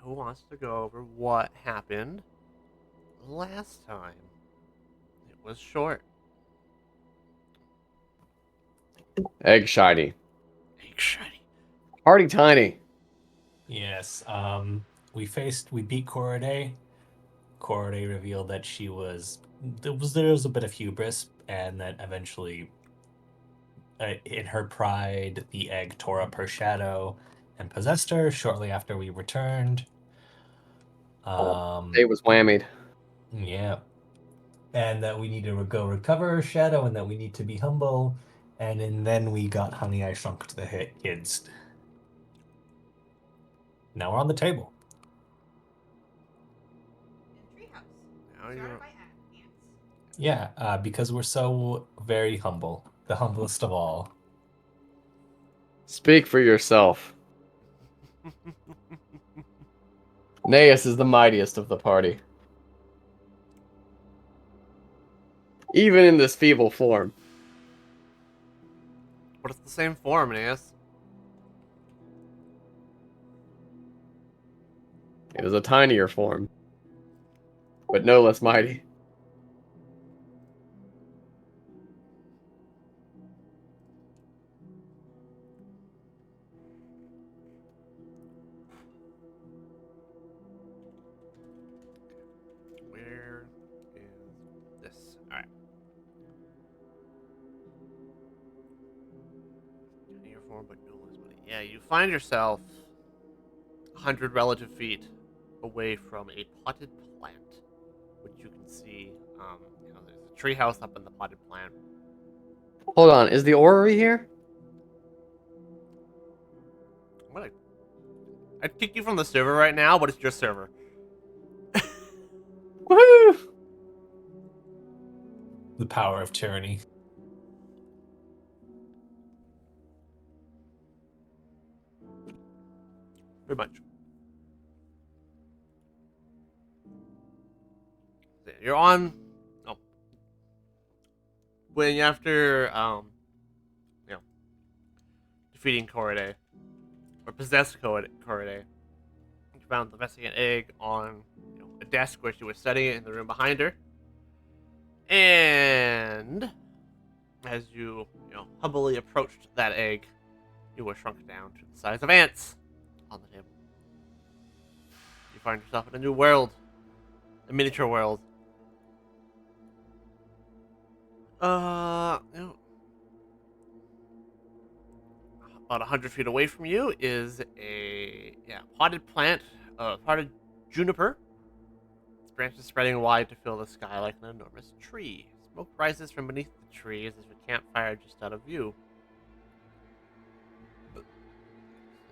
who wants to go over what happened last time? It was short. Egg shiny. Egg shiny. Party tiny. Yes. We beat Corday. Corday revealed that there was a bit of hubris, and that eventually, in her pride, the egg tore up her shadow and possessed her shortly after we returned. It was whammied. Yeah. And that we need to go recover her shadow, and that we need to be humble. And then we got Honey, I Shrunk the Kids. Now we're on the table. Now you're... Yeah, because we're so very humble. The humblest of all. Speak for yourself. Naeus is the mightiest of the party. Even in this feeble form. But it's the same form, Naeus. It is a tinier form. But no less mighty. Where is this? Alright. Tinier form, but no less mighty. Yeah, you find yourself 100 relative feet away from a potted plant, which you can see. There's a tree house up in the potted plant. Hold on, is the orrery here? I'd kick you from the server right now, but it's your server. Woohoo! The power of tyranny. Pretty much. You're on. Oh. When after defeating Corriday, or possessed Corriday, you found the missing egg on a desk where she was studying it in the room behind her. And as you humbly approached that egg, you were shrunk down to the size of ants on the table. You find yourself in a new world, a miniature world. About 100 feet away from you is a potted plant, potted juniper. Its branches spreading wide to fill the sky like an enormous tree. Smoke rises from beneath the tree as if a campfire just out of view.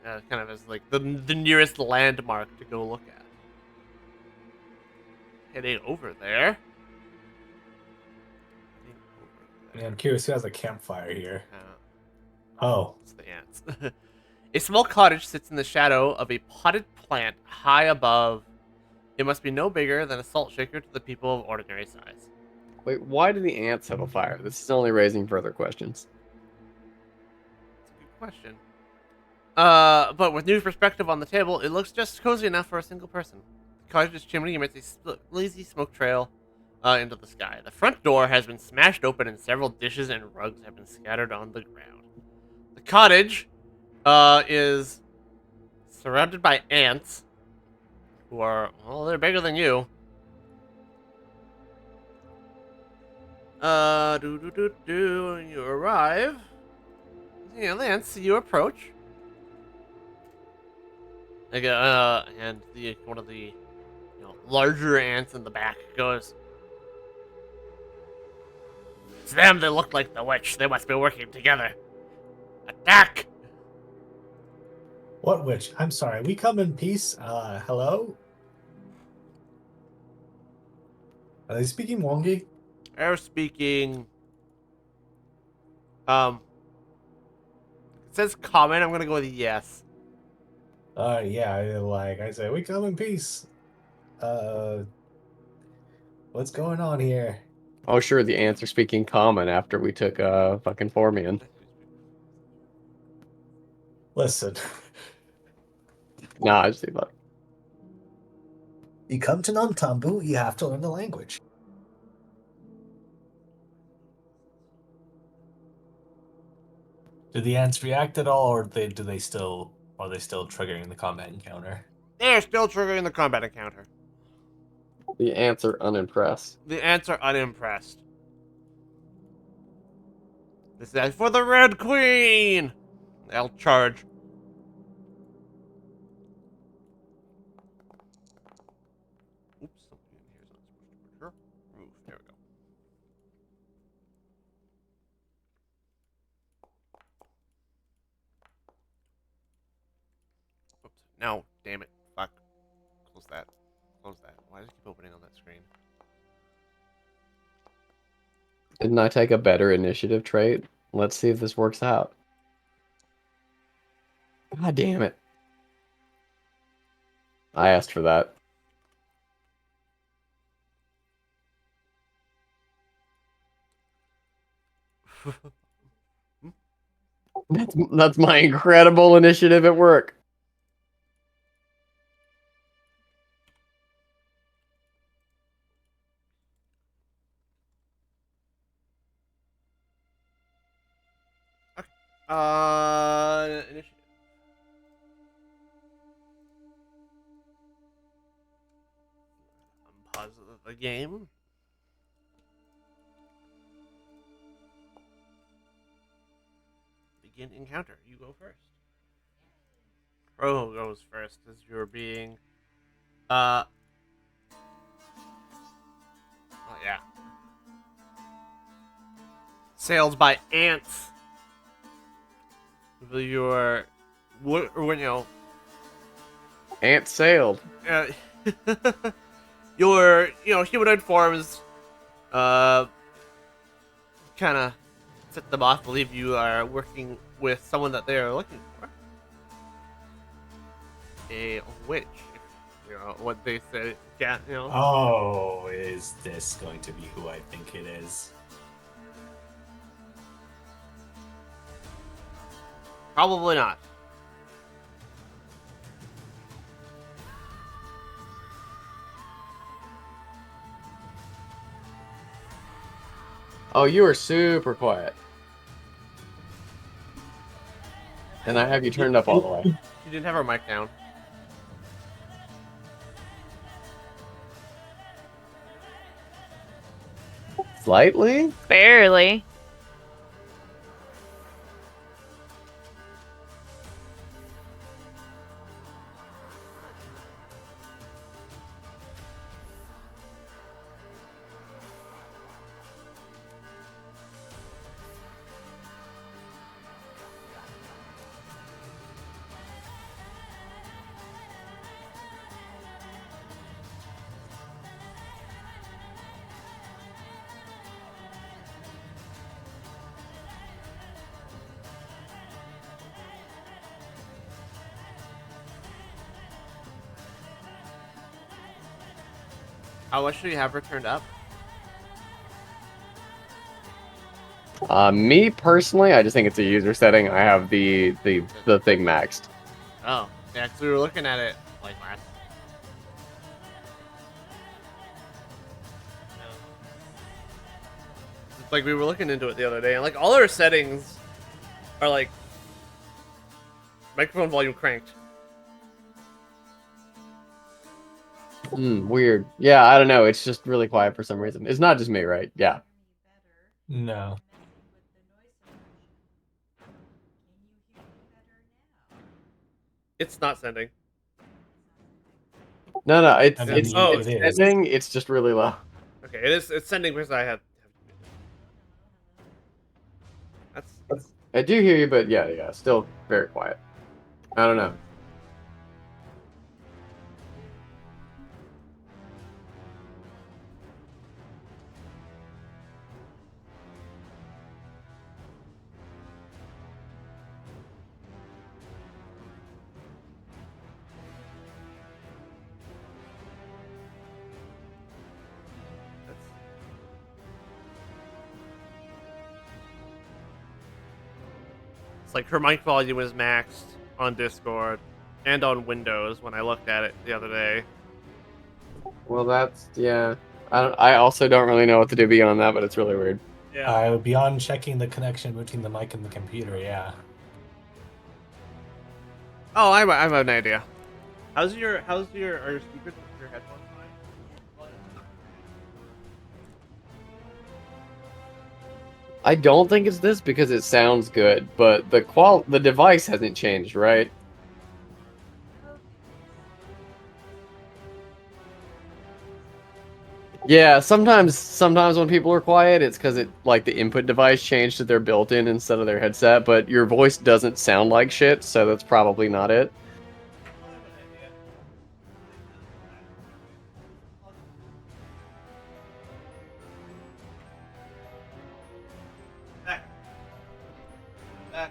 Kind of as like the nearest landmark to go look at. Heading over there. Yeah, I'm curious who has a campfire here. Oh. It's the ants. A small cottage sits in the shadow of a potted plant high above. It must be no bigger than a salt shaker to the people of ordinary size. Wait, why do the ants have a fire? This is only raising further questions. That's a good question. But with new perspective on the table, it looks just cozy enough for a single person. The cottage's chimney emits a lazy smoke trail into the sky. The front door has been smashed open and several dishes and rugs have been scattered on the ground. The cottage is surrounded by ants who are, well, they're bigger than you. When you arrive, the ants see you approach. And one of the larger ants in the back goes, "It's them that look like the witch. They must be working together. Attack!" What witch? I'm sorry. We come in peace. Hello? Are they speaking Wongi? They're speaking. It says common. I'm gonna go with yes. Yeah. I say we come in peace. What's going on here? Oh, sure, the ants are speaking common after we took fucking Formian. Listen. Nah, I just think about it. You come to Nantambu, you have to learn the language. Do the ants react at all, or are they still triggering the combat encounter? They're still triggering the combat encounter. The ants are unimpressed. The ants are unimpressed. This is for the Red Queen! They'll charge. Oops, something in here is not supposed to occur. Move, there we go. Oops, no, damn it. Fuck. Close that. Close that. Why does it keep opening on that screen? Didn't I take a better initiative trait? Let's see if this works out. God damn it. I asked for that. That's my incredible initiative at work. Initiative. Unpause the game. Begin encounter. You go first. Roho goes first as you're being. Oh, yeah. Sailed by ants. Your. When you know. Ant sailed. Your humanoid forms kind of set them off. Believe you are working with someone that they are looking for. A witch, you know what they said. Yeah, you know. Oh, is this going to be who I think it is? Probably not. Oh, you are super quiet. And I have you turned up all the way. She didn't have her mic down. Slightly? Barely. How much do you have her turned up? Me personally, I just think it's a user setting. I have the thing maxed. Oh, yeah, because we were looking at it like last. It's like we were looking into it the other day, and like all our settings are like microphone volume cranked. Weird. Yeah, I don't know. It's just really quiet for some reason. It's not just me, right? Yeah. No. It's not sending. No, it's I mean, it's oh, it's it is. sending. It's just really low. Okay, it is. It's sending because I have. That's. I do hear you, but yeah, still very quiet. I don't know. It's like her mic volume is maxed on Discord and on Windows when I looked at it the other day. Well, that's yeah. I also don't really know what to do beyond that, but it's really weird. Beyond checking the connection between the mic and the computer, yeah. Oh, I have an idea. Are your speakers with your headphones fine? I don't think it's this because it sounds good, but the device hasn't changed, right? Yeah, sometimes when people are quiet, it's because the input device changed to their built-in instead of their headset, but your voice doesn't sound like shit, so that's probably not it. Back. Back.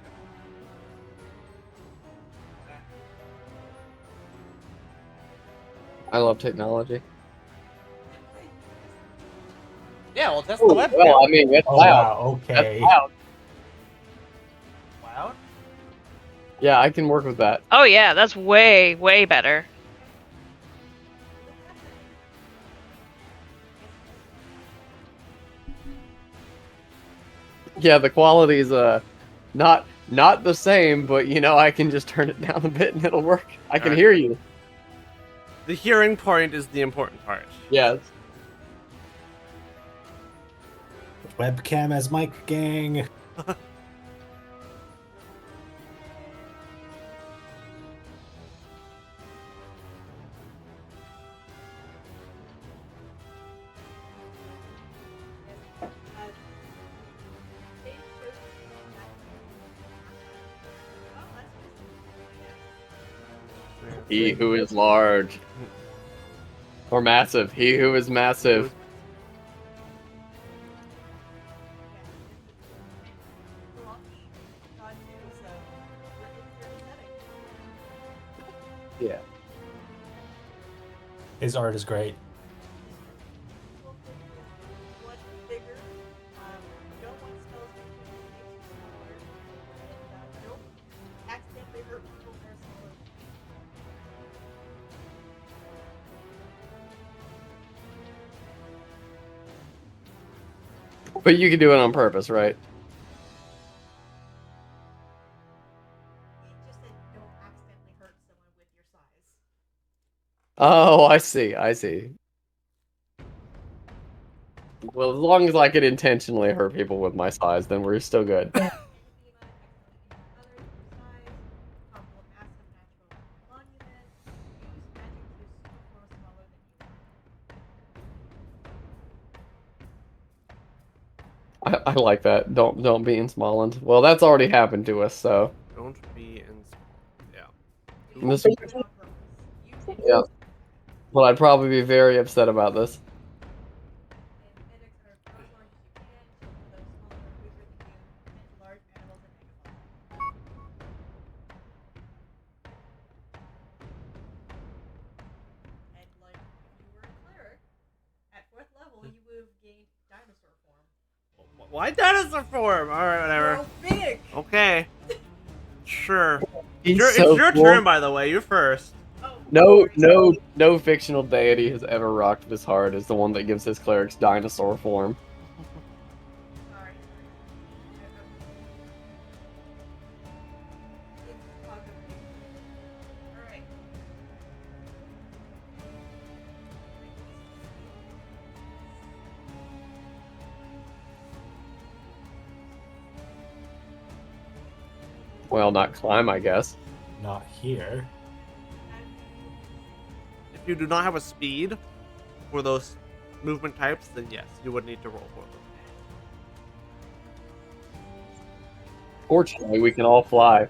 I love technology. Yeah, we'll test the webcam. Well, I mean, it's Oh loud. wow, okay. That's loud. Loud? Yeah, I can work with that. Oh yeah, that's way, way better. Yeah, the quality is not the same, but I can just turn it down a bit and it'll work. I can Alright. hear you. The hearing point is the important part. Yes. Webcam as mic, gang. He who is large. Or massive. He who is massive. Yeah. His art is great. But you can do it on purpose, right? Oh, I see. I see. Well, as long as I could intentionally hurt people with my size, then we're still good. I like that. Don't be in Smalland. Well, that's already happened to us, so. Don't be in. Yeah. And this, yeah. Well, I'd probably be very upset about this. Why dinosaur form? Alright, whatever. big. Okay. Sure. He's It's so your cool. turn, by the way. You're first. No fictional deity has ever rocked this hard as the one that gives his clerics dinosaur form. Sorry. Alright. Well, not climb, I guess. Not here. If you do not have a speed for those movement types, then yes, you would need to roll for them. Fortunately, we can all fly.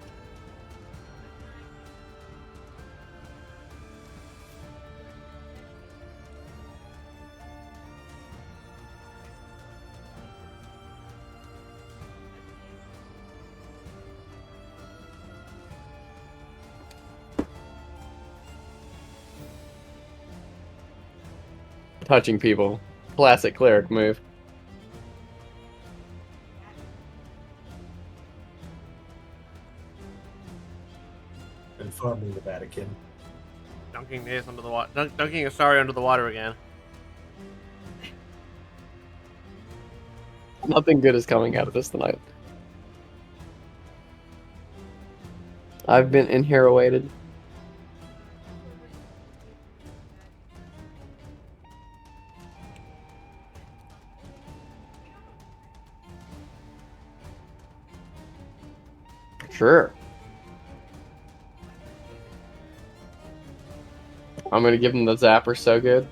Touching people. Classic cleric move. Informing the Vatican. Dunking Nace under the water. Dunking Asari under the water again. Nothing good is coming out of this tonight. I've been inherited. Sure. I'm gonna give him the zapper so good.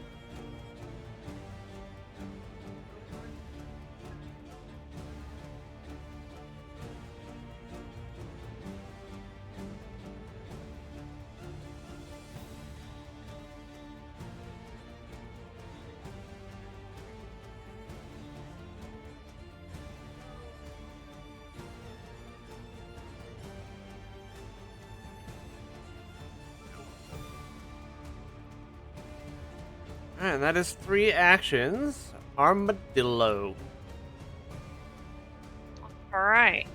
And that is 3 actions. Armadillo. All right.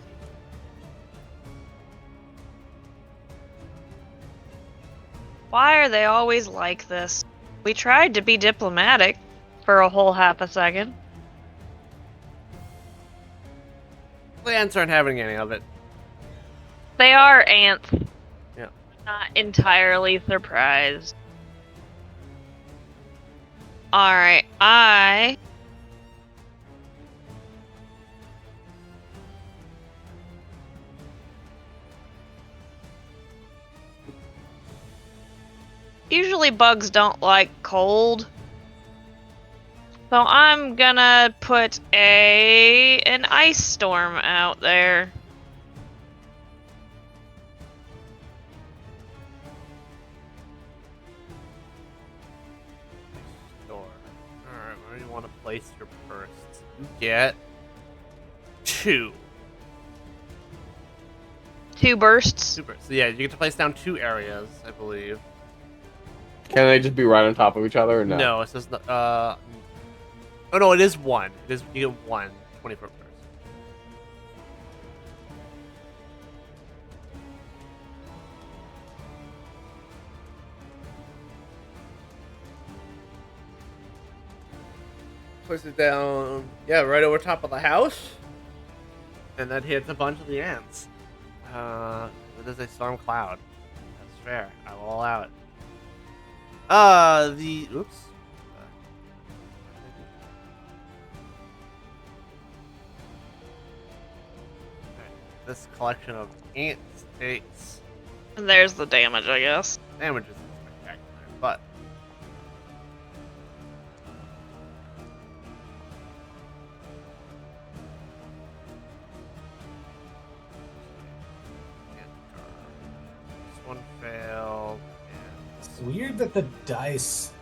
Why are they always like this? We tried to be diplomatic for a whole half a second. The ants aren't having any of it. They are ants. Yeah. Not entirely surprised. Alright, I... Usually bugs don't like cold. So I'm gonna put an ice storm out there. Door. Alright, where do you want to place your bursts? You get 2. 2 bursts. Super. So yeah, you get to place down 2 areas, I believe. Can they just be right on top of each other or no? No, it says oh no, it is 1. It is, you get 1 20-foot burst. Place it down, yeah, right over top of the house, and that hits a bunch of the ants. It is a storm cloud. That's fair. I will allow it. Oops. This collection of ants takes And there's the damage, I guess. damage is spectacular, but this one failed. It's weird that the dice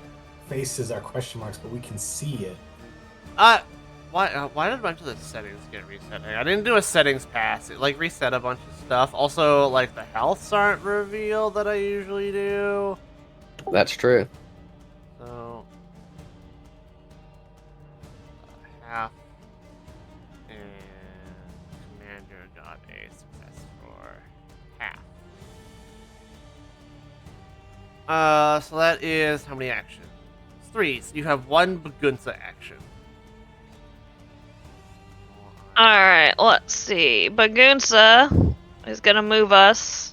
faces are question marks, but we can see it. Why did a bunch of the settings get reset? I didn't do a settings pass. It like reset a bunch of stuff. Also, like the healths aren't revealed that I usually do. That's true. So half and commander got a success for half. So that is how many actions? 3. So you have 1 Bagunsa action. Alright, let's see. Bagunsa is gonna move us.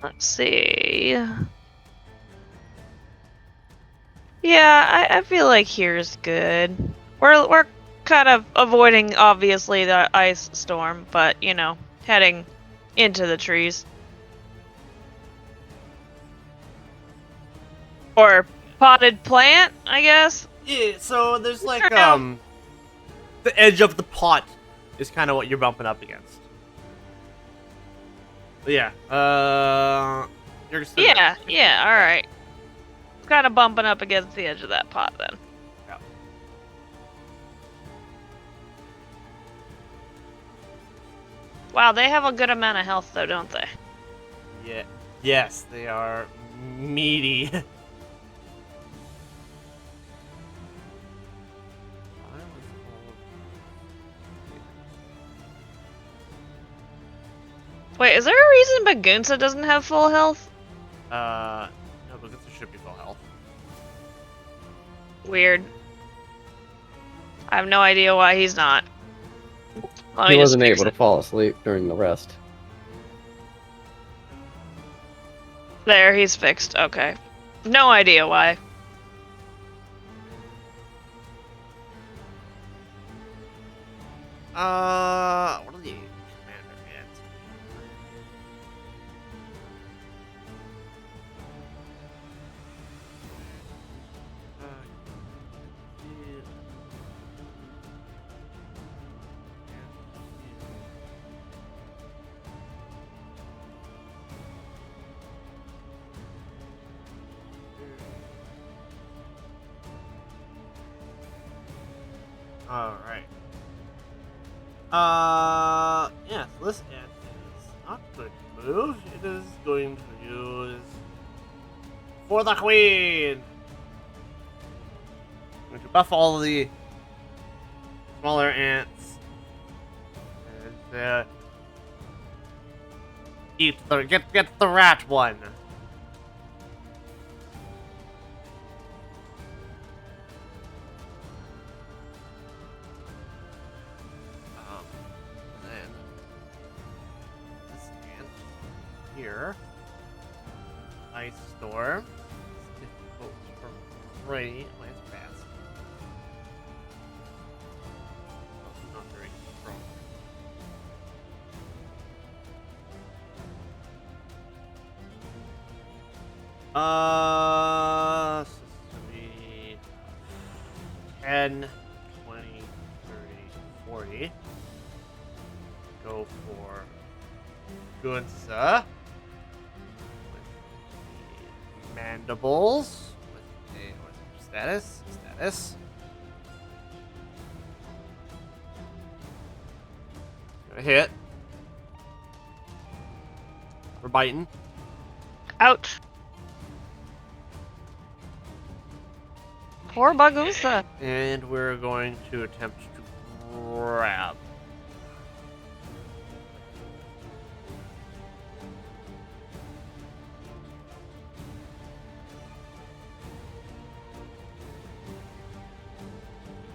Let's see. Yeah, I feel like here's good. We're kind of avoiding, obviously, the ice storm, but, you know, heading into the trees. Or potted plant, I guess? Yeah, so there's like Sure, no. the edge of the pot is kind of what you're bumping up against. But yeah, you're just Yeah, alright. Kind of bumping up against the edge of that pot then. Yeah. Wow, they have a good amount of health, though, don't they? Yeah. Yes, they are meaty. Wait, is there a reason Bagunsa doesn't have full health? No, but this should be full health. Weird. I have no idea why he's not. Let He me just wasn't fix able to it. fall asleep during the rest. There, he's fixed. Okay. No idea why. What are the commander hits? All right. Yeah, so this ant is not going to move. It is going to use for the queen. I'm going to buff all of the smaller ants and get the rat one. Then this ant here, ice storm. It's difficult for Ray. Oh, it's fast. Oh, not very strong. So this would be 10, 20, 30, 40. Go for Gunsa with the mandibles with status. Gonna hit. We're biting. Ouch. Poor Bagunsa. And we're going to attempt to grab.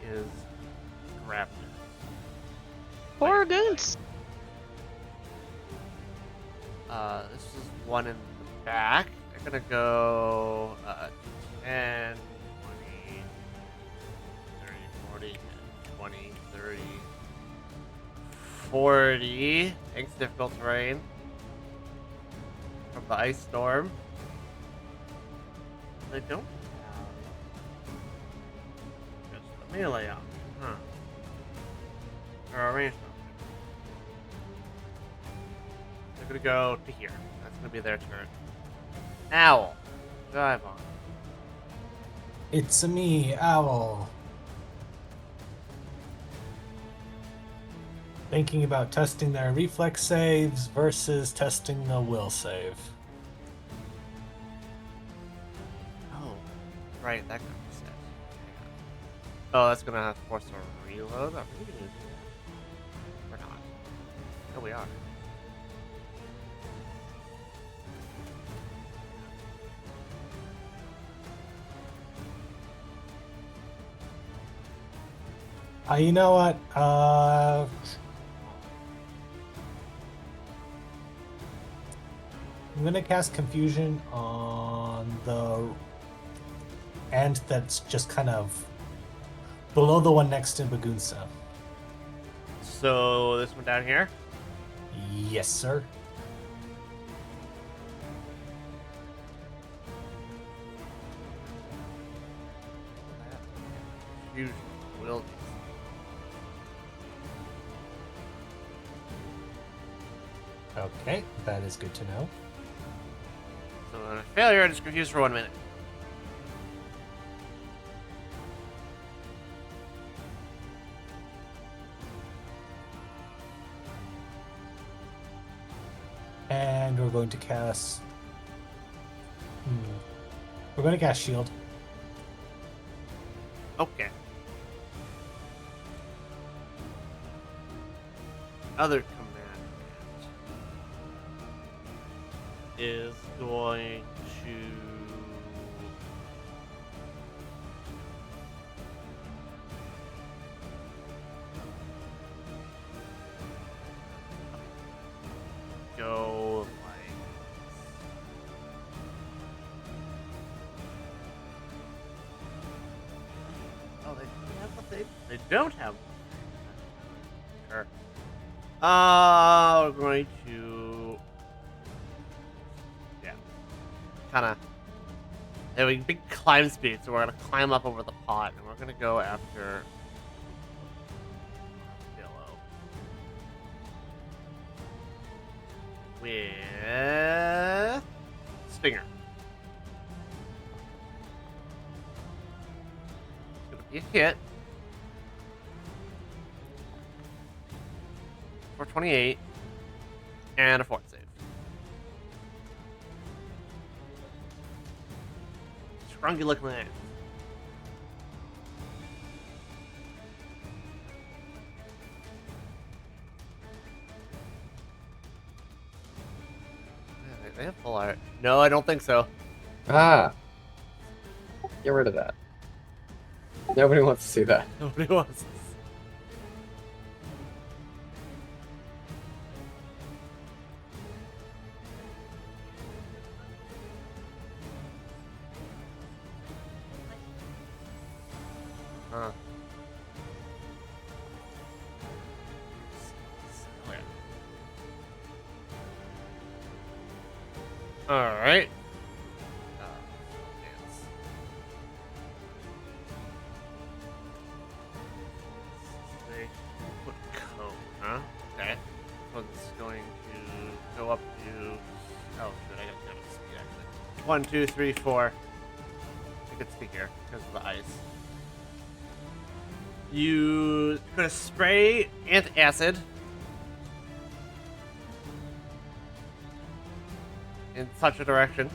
Is grabbed. Poor Goons. This is one in the back. They're gonna go 10, 20, 30, 40, 20, 30, 40. Thanks, difficult terrain. From the ice storm. They don't have just the melee option, huh? Or a ranged option. They're gonna go to here. That's gonna be their turn. Owl. Dive on. It's a me, Owl. Thinking about testing their reflex saves versus testing the will save. Oh, right, that got reset. Hang on. Oh, that's gonna have to force a reload. Are we gonna do that? Or not? No, we are. You know what? I'm gonna cast Confusion on the ant that's just kind of below the one next to Bagunsa. So this one down here. Yes, sir. Fusion will. Okay, that is good to know. So on a failure, I just confused for 1 minute. And we're going to cast. We're going to cast shield. Okay. Other command is going to go like oh they have what they don't have. Sure. We're going to kind of have a big climb speed, so we're gonna climb up over the pot, and we're gonna go after Armadillo with Stinger. It's gonna be a hit for 28 and a fort save. Scrungy looking at it. They have full art. No, I don't think so. Ah. Get rid of that. Nobody wants to see that. Nobody wants this. Huh. Okay. All right. Dance. They put cone, huh? Okay. This one's going to go up to. Oh, shoot, I got kind of speed actually. 1, 2, 3, 4. I could speak here because of the ice. You gonna spray antacid in such a direction.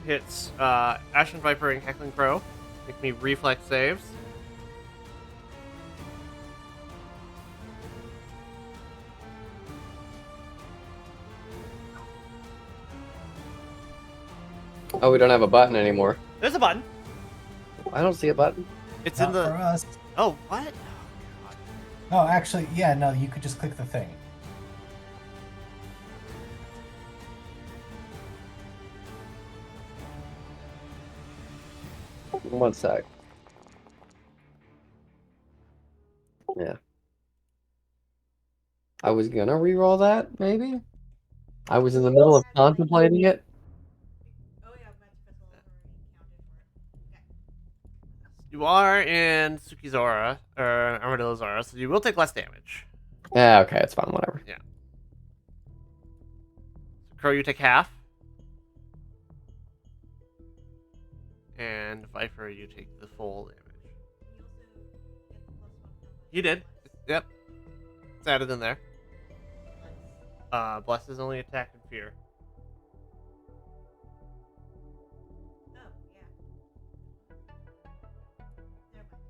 Hits Ashen Viper and Heckling Crow. Make me reflex saves. Oh, we don't have a button anymore. There's a button. I don't see a button. It's Not in the. for us. Oh, what? Oh, God. Oh, actually, yeah, no, you could just click the thing. One sec. Yeah. I was gonna re-roll that, maybe? I was in the middle of contemplating it. Oh yeah, Magic Missile already counted for it. You are in Tsukizora, or Armadillo Zora, so you will take less damage. Yeah, okay, it's fine, whatever. So Crow, you take half. And Viper, you take the full damage. You also get the +1 from You did. Yep. It's added in there. Nice. Bless is only attack and fear. Oh, yeah. Never mind.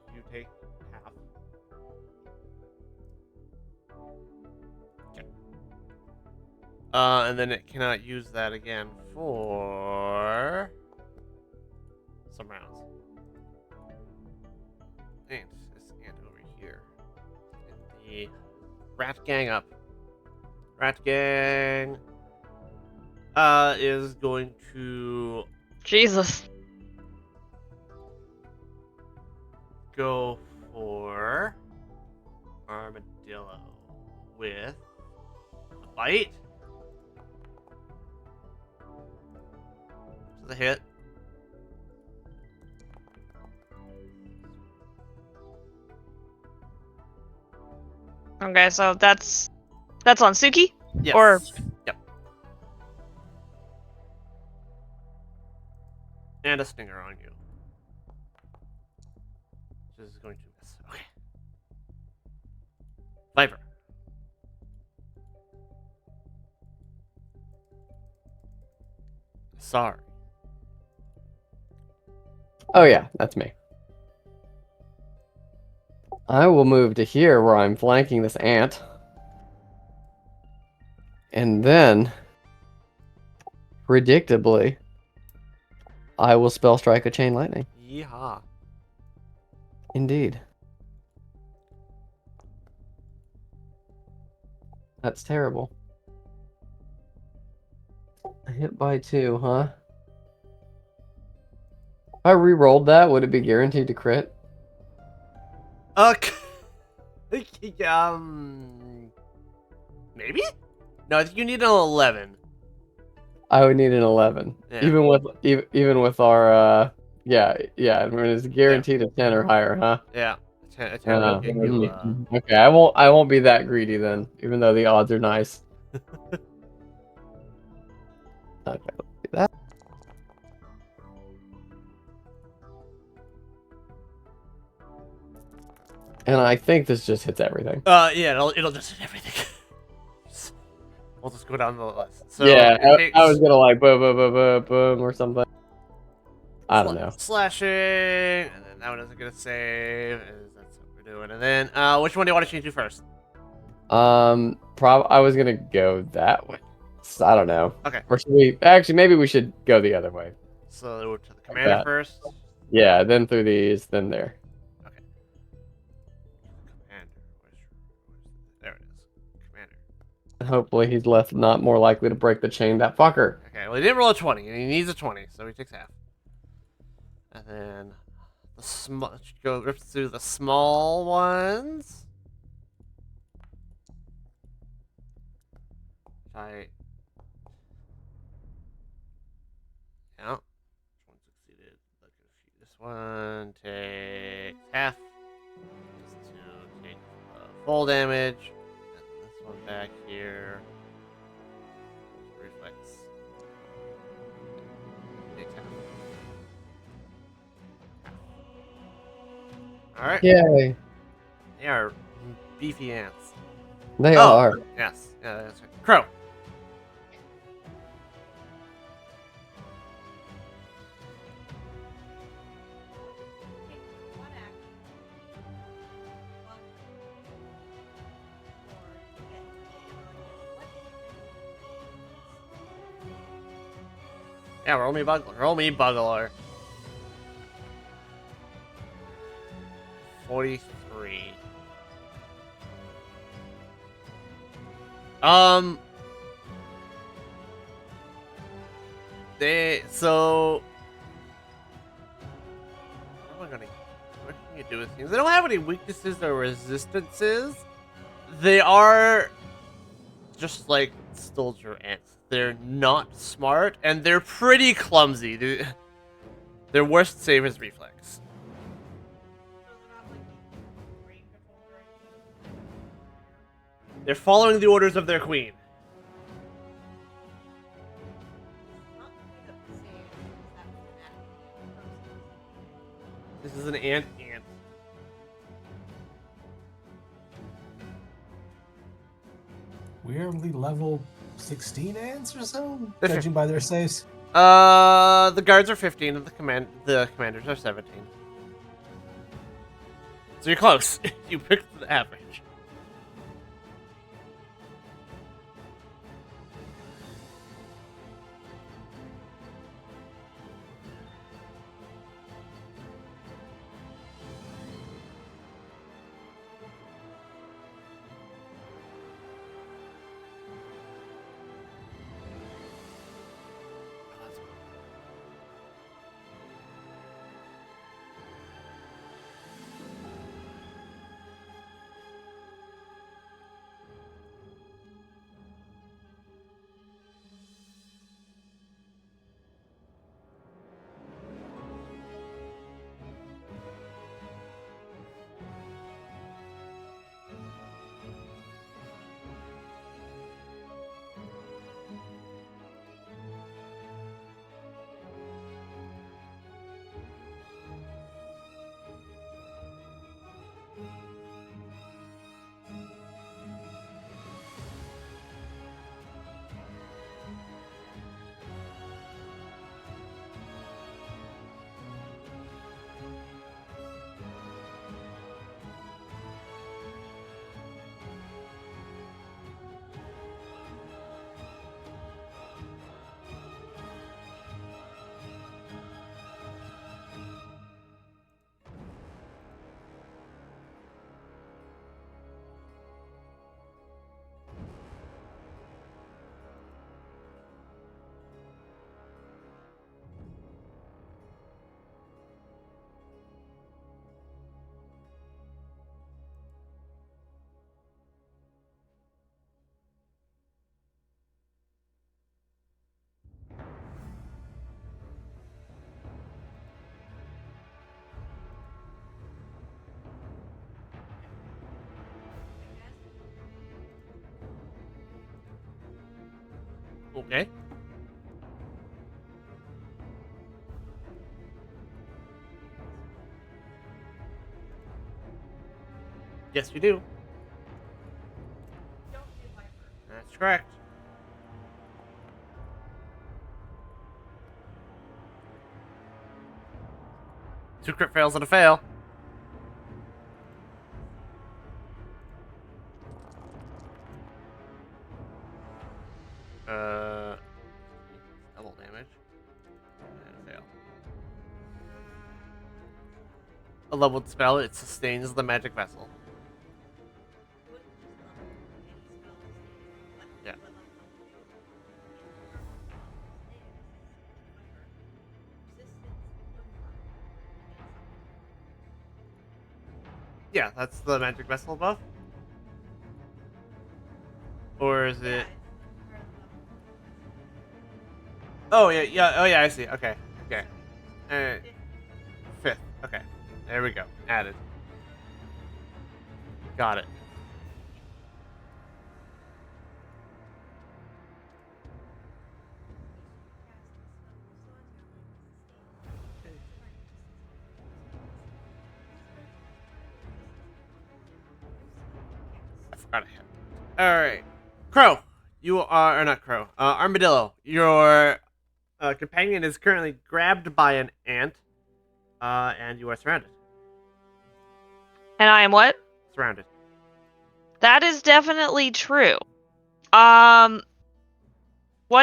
So you take half. Okay. And then it cannot use that again for some rounds. And this ant over here. And the rat gang up. Rat gang is going to Jesus. go for Armadillo with a bite. Which is a hit. Okay, so that's on Suki? Yes. Or- Yep. And a stinger on you. this is going to miss. Okay. Viper. Sorry. Oh yeah, that's me. I will move to here where I'm flanking this ant. And then, predictably, I will spell strike a chain lightning. Yeehaw. Indeed. That's terrible. I hit by 2, huh? If I re-rolled that, would it be guaranteed to crit? Maybe? No, I think you need an 11. I would need an 11. Yeah. Even with our yeah, I mean it's guaranteed a 10 or higher, huh? Yeah. A 10 will get you, Okay, I won't be that greedy then, even though the odds are nice. Okay, let's do that. And I think this just hits everything. yeah, it'll just hit everything. We'll just go down the list. So yeah, it takes I was gonna like boom, boom, boom, boom, boom, or something. I don't know. slashing, and then that one isn't gonna save. That's what we're doing. And then, which one do you want to change to first? I was gonna go that way. So, I don't know. Okay. Or should we? Actually, maybe we should go the other way. So we're to the commander that. first. Yeah, then through these, then there. Okay. Commander. There it is. Commander. Hopefully, he's not more likely to break the chain. That fucker. Okay. Well, he didn't roll a 20, and he needs a 20, so he takes half. And then the rips through the small ones. Yeah. One succeeded. This one takes half. These two take full damage. And this one back here. Reflex. Takes half. Alright. Yay! They are beefy ants. They Oh. are. Yes. Yeah, that's right. Crow. Take one action. One. Or get Yeah, roll me bugler. Roll me bugler. 43. What can you do with things? They don't have any weaknesses or resistances. They are just like soldier ants. They're not smart and they're pretty clumsy. Their worst save is reflex. They're following the orders of their queen. This is an ant. We're only level 16 ants or so, They're judging by their saves. The guards are 15 and the commanders are 17. So you're close. You picked the average. Okay. Yes, you do. Don't do Viper. That's correct. Two crit fails and a fail. Double damage. And a fail. A leveled spell, it sustains the magic vessel. It wouldn't just level any spell. What? Yeah. What level? Yeah, that's the magic vessel buff. Or is it? Oh yeah, yeah. Oh yeah, I see. Okay, okay. Fifth. Okay, there we go. Added. Got it. I forgot I had. All right, Crow. You are or not Crow. Armadillo. Your companion is currently grabbed by an ant, and you are surrounded. And I am what? Surrounded. That is definitely true. What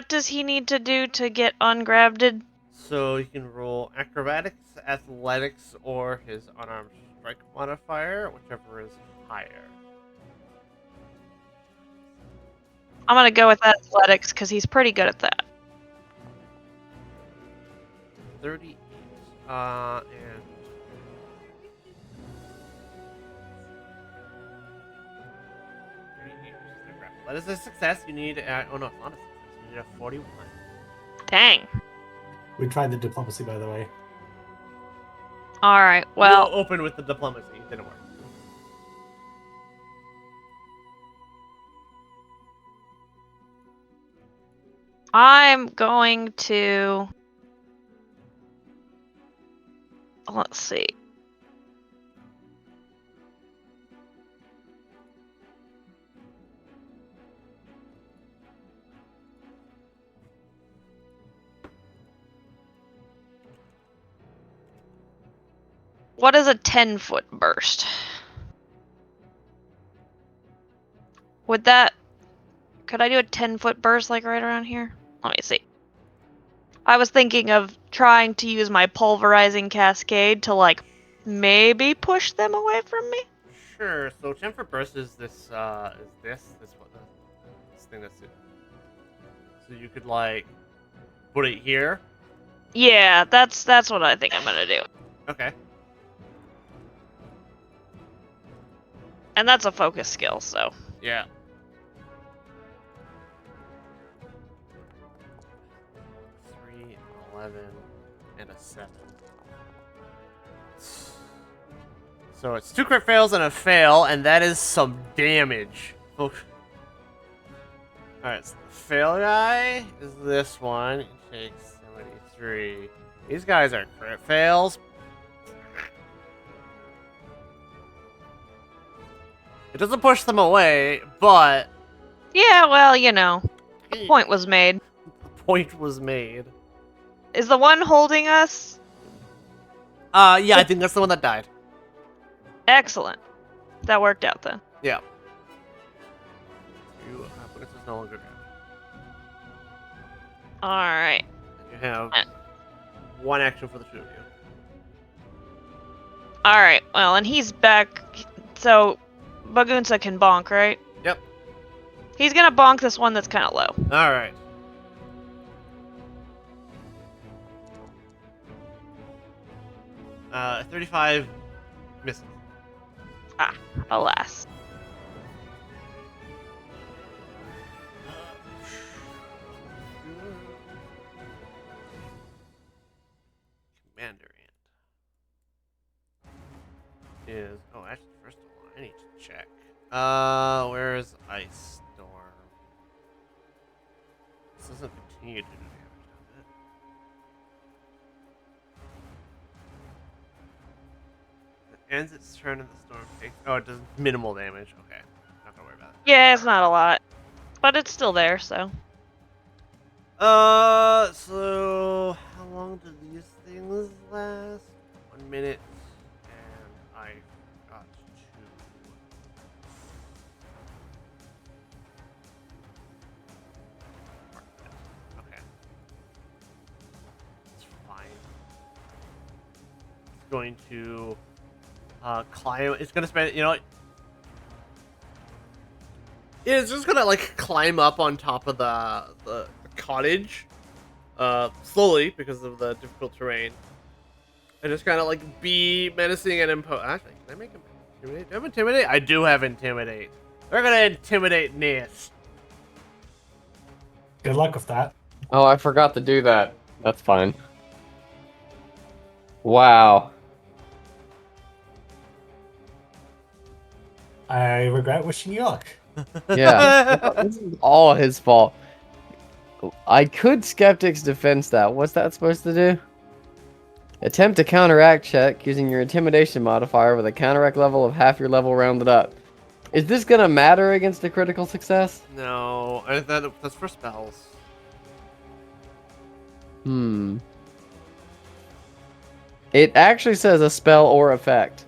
does he need to do to get ungrabbed? So you can roll acrobatics, athletics, or his unarmed strike modifier, whichever is higher. I'm gonna go with athletics because he's pretty good at that. 38. And that is a success. You need oh no, it's not a success. You need a 41. Dang. We tried the diplomacy, by the way. All right. We'll Well, open with the diplomacy. It didn't work. I'm going to. Let's see. What is a 10-foot burst? Would that... Could I do a 10-foot burst like right around here? Let me see. I was thinking of trying to use my pulverizing cascade to like maybe push them away from me. Sure. So 10 for burst is this what this thing that's it. So you could like put it here. Yeah, that's what I think I'm gonna do. Okay. And that's a focus skill, so. Yeah. Three, 11, and a 7. So it's 2 crit fails and a fail, and that is some damage. Alright, so the fail guy is this one. He takes 73. These guys are crit fails. It doesn't push them away, but Yeah, well, you know, the point was made. the point was made. Is the one holding us? Yeah, I think that's the one that died. Excellent. That worked out then. Yeah. You, but it's no longer grabbed. Alright. You have Uh. one action for the two of you. Alright, well, and he's back. So, Bagunsa can bonk, right? Yep. He's gonna bonk this one that's kind of low. All right. Uh, 35 misses. Alas. Commander Ant is actually first of all I need to check. Where is Ice Storm? This isn't continue to do damage. Does it? It ends its turn and the storm takes. Oh, it does minimal damage. Okay, not gonna worry about it. Yeah, it's not a lot, but it's still there. So So how long do these things last? 1 minute, and I got to. Okay, it's fine. It's going to climb. It's gonna spend. You know. It's just gonna like climb up on top of the cottage, slowly because of the difficult terrain, and just kind of like be menacing and impose. Actually, can I make him intimidate? Do I have intimidate? I do have intimidate. We're gonna intimidate Nis. Good luck with that. Oh, I forgot to do that. That's fine. Wow. I regret wishing you luck. Yeah. This is all his fault. I could Skeptic's defense that. What's that supposed to do? Attempt to counteract check using your intimidation modifier with a counteract level of half your level rounded up. Is this gonna matter against a critical success? No, that's for spells. Hmm. It actually says a spell or effect.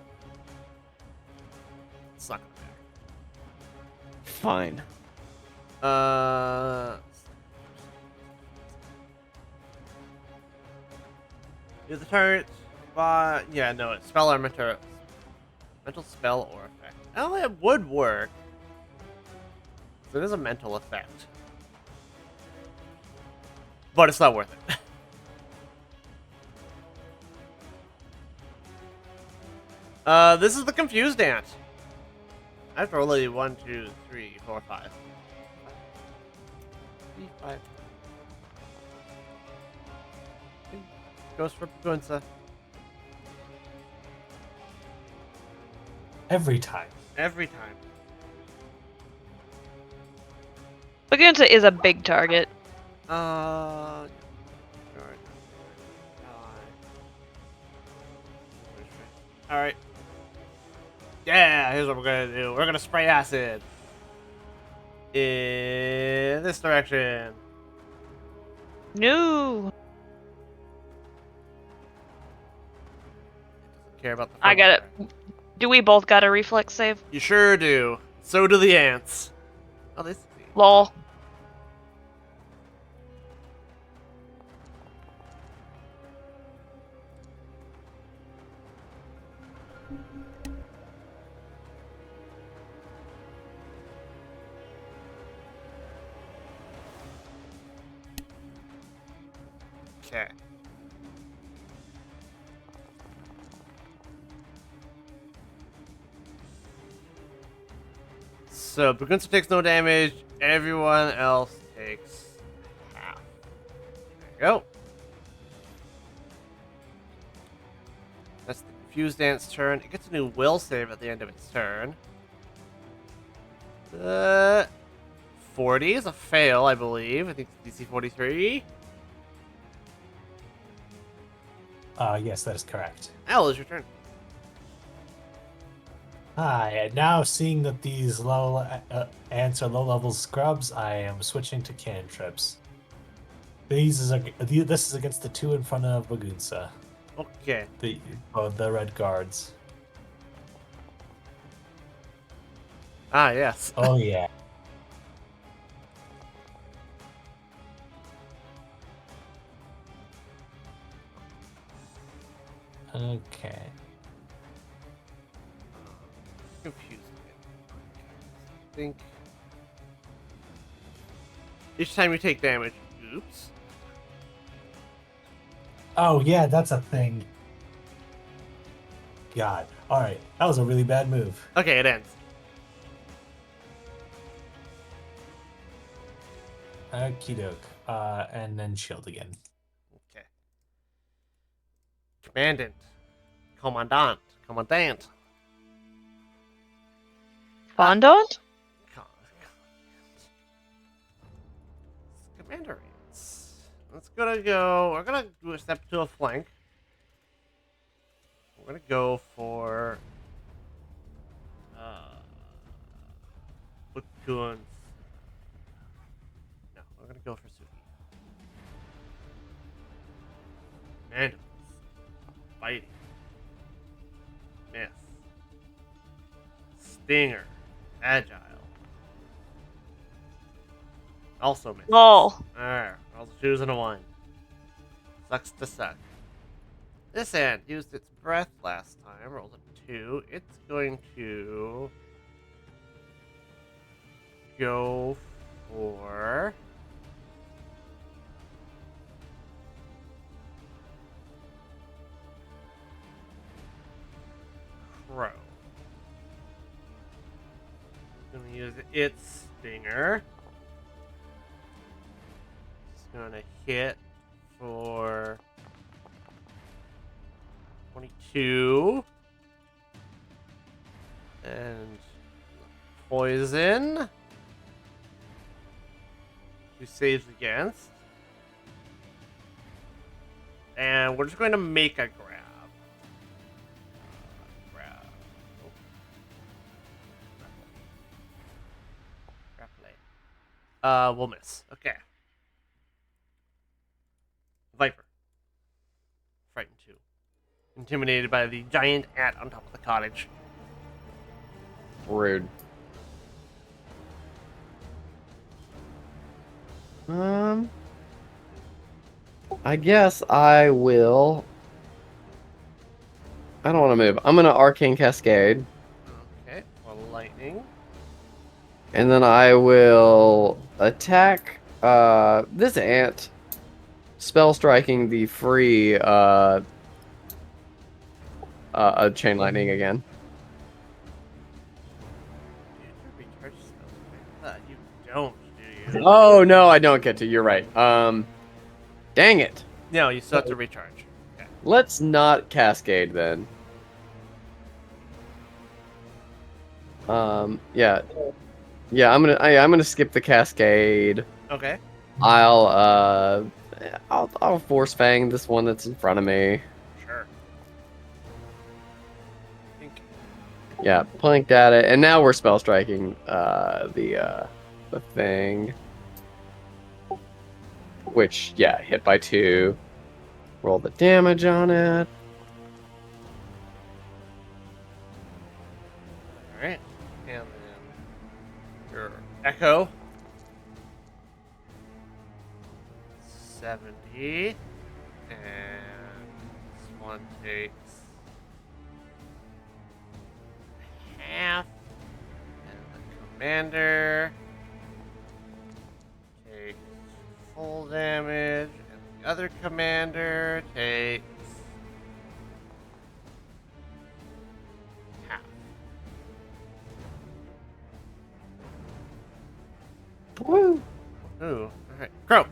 It's not gonna Fine. matter. Do the target, yeah, no, it's spell or mental spell or effect. Oh, it would work. So it is a mental effect, but it's not worth it. This is the confused ant. I have to roll a 1, 2, 3, 4, 5. 3, 5. Goes for Pagunsa. Every time. Every time. Bagunza is a big target. Alright. Alright. Yeah, here's what we're gonna do. We're gonna spray acid. In this direction. No, Doesn't care about the I got front it. Do we both got a reflex save? You sure do. So do the ants. Oh, they succeed. Lol. Okay. So Bagunsa takes no damage. Everyone else takes half. There you go. That's the confused ant's turn. It gets a new will save at the end of its turn. 40 is a fail, I believe. I think it's DC 43. Yes, that is correct. Al, it's your turn. Hi, and now seeing that these low ants are low-level scrubs, I am switching to cantrips. This is against the two in front of Bagunsa, Okay. the red guards. Ah, yes. Oh yeah. Okay. Confused. I think each time you take damage, oops. Oh yeah, that's a thing. God. Alright, that was a really bad move. Okay, it ends. Okie doke. And then shield again. Okay. Commandant. Commandant. Fondant? Commander ants. Let's go. We're gonna do a step to a flank. We're gonna go for Bukuans. No, we're gonna go for Suki. Mandibles. Biting. Miss. Stinger. Agile. Also miss. Lol. Alright, rolls a 2 and a 1. Sucks to suck. This ant used its breath last time, rolled a 2. It's going to go for Crow. It's gonna use its stinger. It's gonna hit for 22. And poison. Who saves against. And we're just going to make a grab. Grab. Oh. Grapple. We'll miss. Okay. Viper. Frightened 2. Intimidated by the giant ant on top of the cottage. Rude. I guess I will. I don't want to move. I'm gonna Arcane Cascade, Okay. For lightning. and then I will attack this ant, spell striking the free chain lightning again. Do you have to recharge spells? You don't, do you? Oh no, I don't get to. You're right. Dang it. No, you still have to recharge. Okay. Let's not cascade then. Yeah, I'm gonna skip the cascade. Okay. I'll force fang this one that's in front of me. Sure. Think. Yeah, planked at it, and now we're spell striking the thing. Which, yeah, hit by 2. Roll the damage on it. Alright. And then your Echo. 70. And this one takes half. And the commander takes full damage. And the other commander takes half. Woo! Ooh, alright. Crow.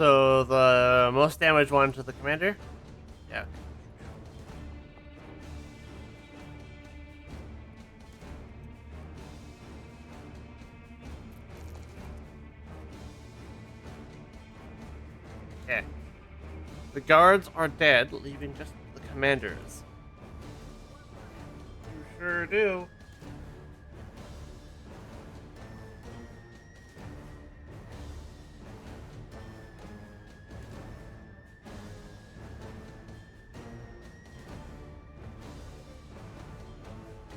So the most damage one to the commander? Yeah. Okay. The guards are dead, leaving just the commanders. You sure do.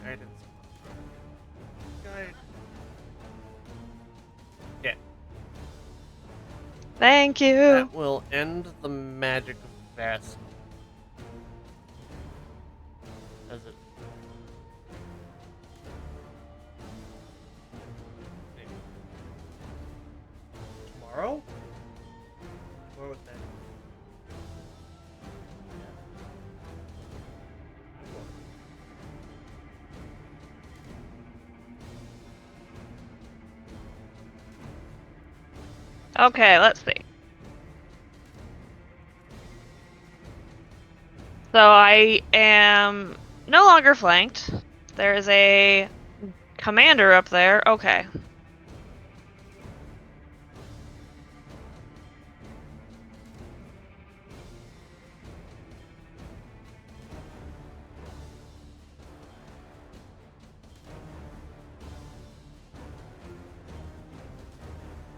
Guidance. Guide. Yeah. Thank you. That will end the magic of Vassal. As it. Maybe. Tomorrow? Where was that? Okay, let's see. So I am no longer flanked. There is a commander up there. Okay.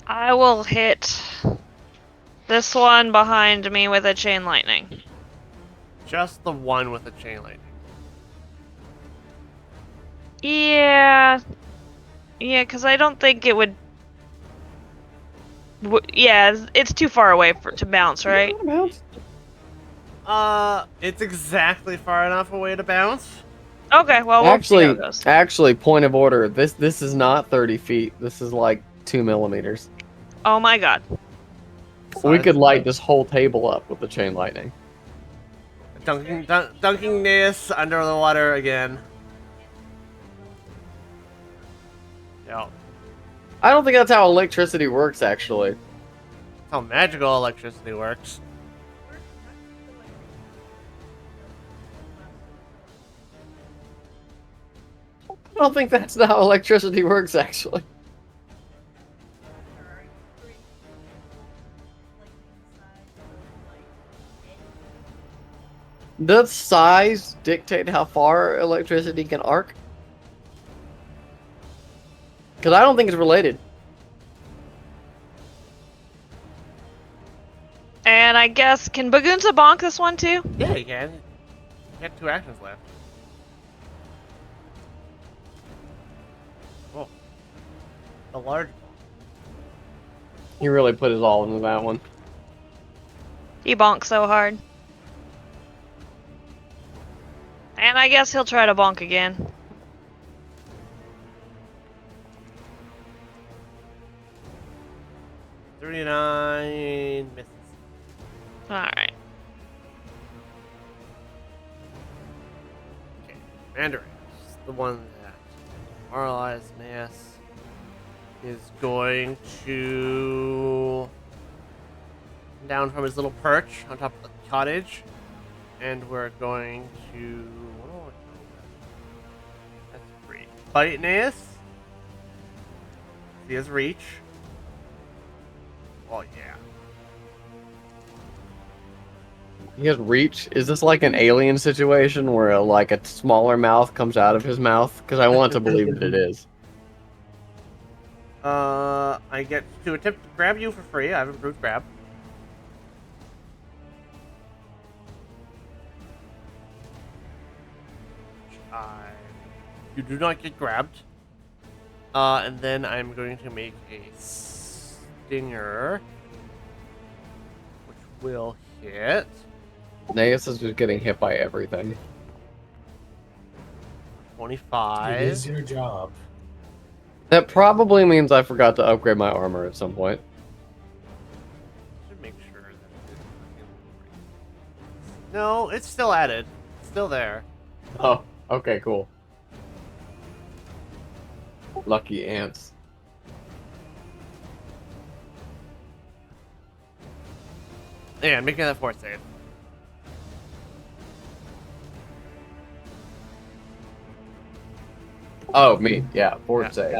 I will hit this one behind me with a chain lightning. Just the one with the chain lightning. Yeah. Yeah, because I don't think it would. Yeah, it's too far away to bounce, right? It's exactly far enough away to bounce. Okay, well, we'll see how it goes. Actually, point of order. This is not 30 feet. This is like 2 millimeters. Oh my god. We could light this whole table up with the chain lightning. Dunking Naeus under the water again. Yeah. I don't think that's how electricity works, actually. That's how magical electricity works. I don't think that's how electricity works, actually. Does size dictate how far electricity can arc? Because I don't think it's related. And I guess, can Bagunza bonk this one too? Yeah, you can. You got 2 actions left. Whoa. The large ball. He really put his all into that one. He bonks so hard. And I guess he'll try to bonk again. $39 misses. Alright. Okay, Mandarin. The one that Marlies Naeus is going to come down from his little perch on top of the cottage, and we're going to. Oh, that's great. Bite Naeus. He has reach. Oh yeah. He has reach. Is this like an alien situation where like a smaller mouth comes out of his mouth? Because I want to believe that it is. I get to attempt to grab you for free. I have improved grab. You do not get grabbed. And then I'm going to make a stinger, which will hit. Naeus is just getting hit by everything. 25. It is your job. That probably means I forgot to upgrade my armor at some point. Should make sure that it's no, it's still added. It's still there. Oh, okay, cool. Lucky ants. Yeah, make me that fort save. Oh, me. Yeah, fort Yeah. save.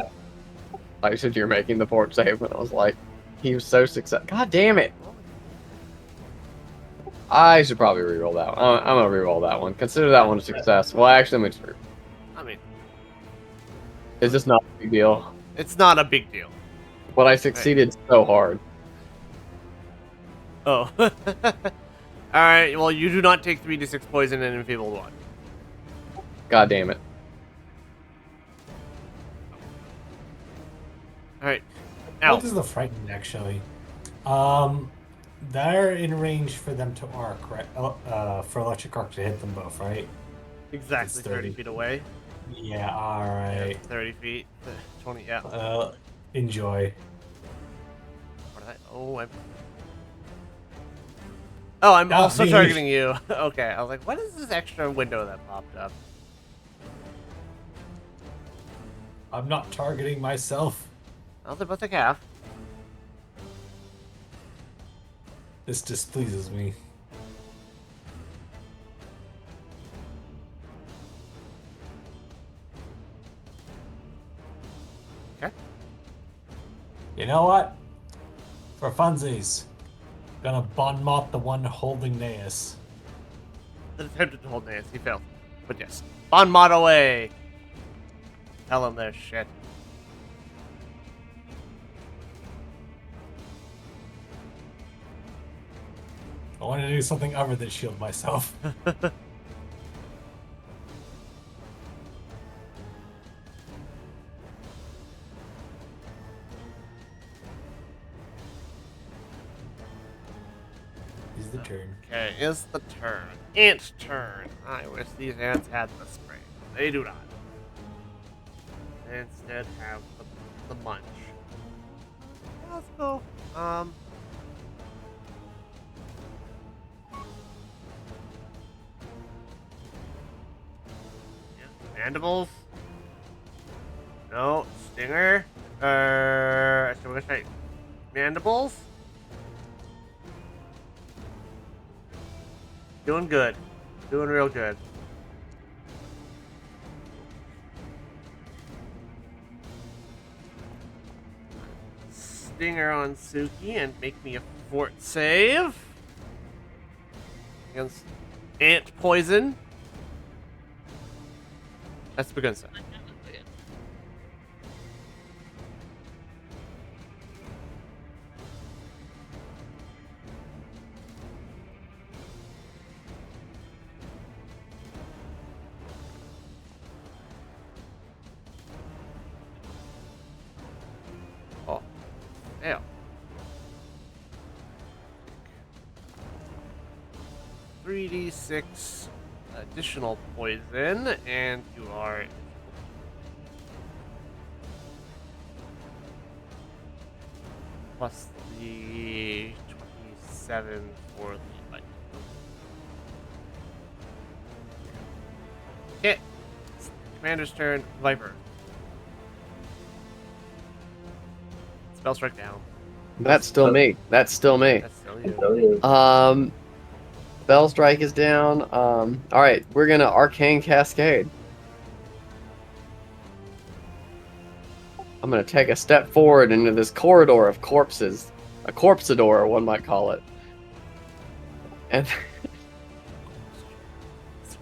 I said you're making the fort save, and I was like, he was so successful. God damn it! I should probably reroll that one. I'm gonna reroll that one. Consider that one a success. Well, actually, let me just. I mean, It's just not a big deal. it's not a big deal. But I succeeded so hard. Oh. Alright, well, you do not take 3d6 poison and enfeebled 1. God damn it. Alright. Ow. What is the frightened actually? They're in range for them to arc, right? For electric arc to hit them both, right? Exactly It's 30 30. feet away. Yeah, alright. 30 feet. 20, yeah. Enjoy. What did I, I'm Not also me. targeting you. Okay, I was like, what is this extra window that popped up? I'm not targeting myself. Well, they're both like half. This displeases me. Okay. You know what? For funsies, gonna Bon Mot the one holding Naeus. That attempted to hold Nance, he failed. But yes. Bon Mot away! Tell him their shit. I wanted to do something other than shield myself. Is the turn. Okay, is the turn. Ant turn. I wish these ants had the spray. They do not. They instead have the munch. Let's go. Yeah, mandibles. No, stinger. So we're gonna try mandibles. Doing good. Doing real good. Stinger on Suki and make me a fort save. Against ant poison. That's Bagunsa. Oh. Ew. 3d6 additional poison, and you are plus the 27 for the bite. Okay. Commander's turn. Viper. Spell strike down. That's still me. That's still me. That's still you. Spell strike is down. Alright, we're gonna Arcane Cascade. I'm gonna take a step forward into this corridor of corpses. A corpsador, one might call it. And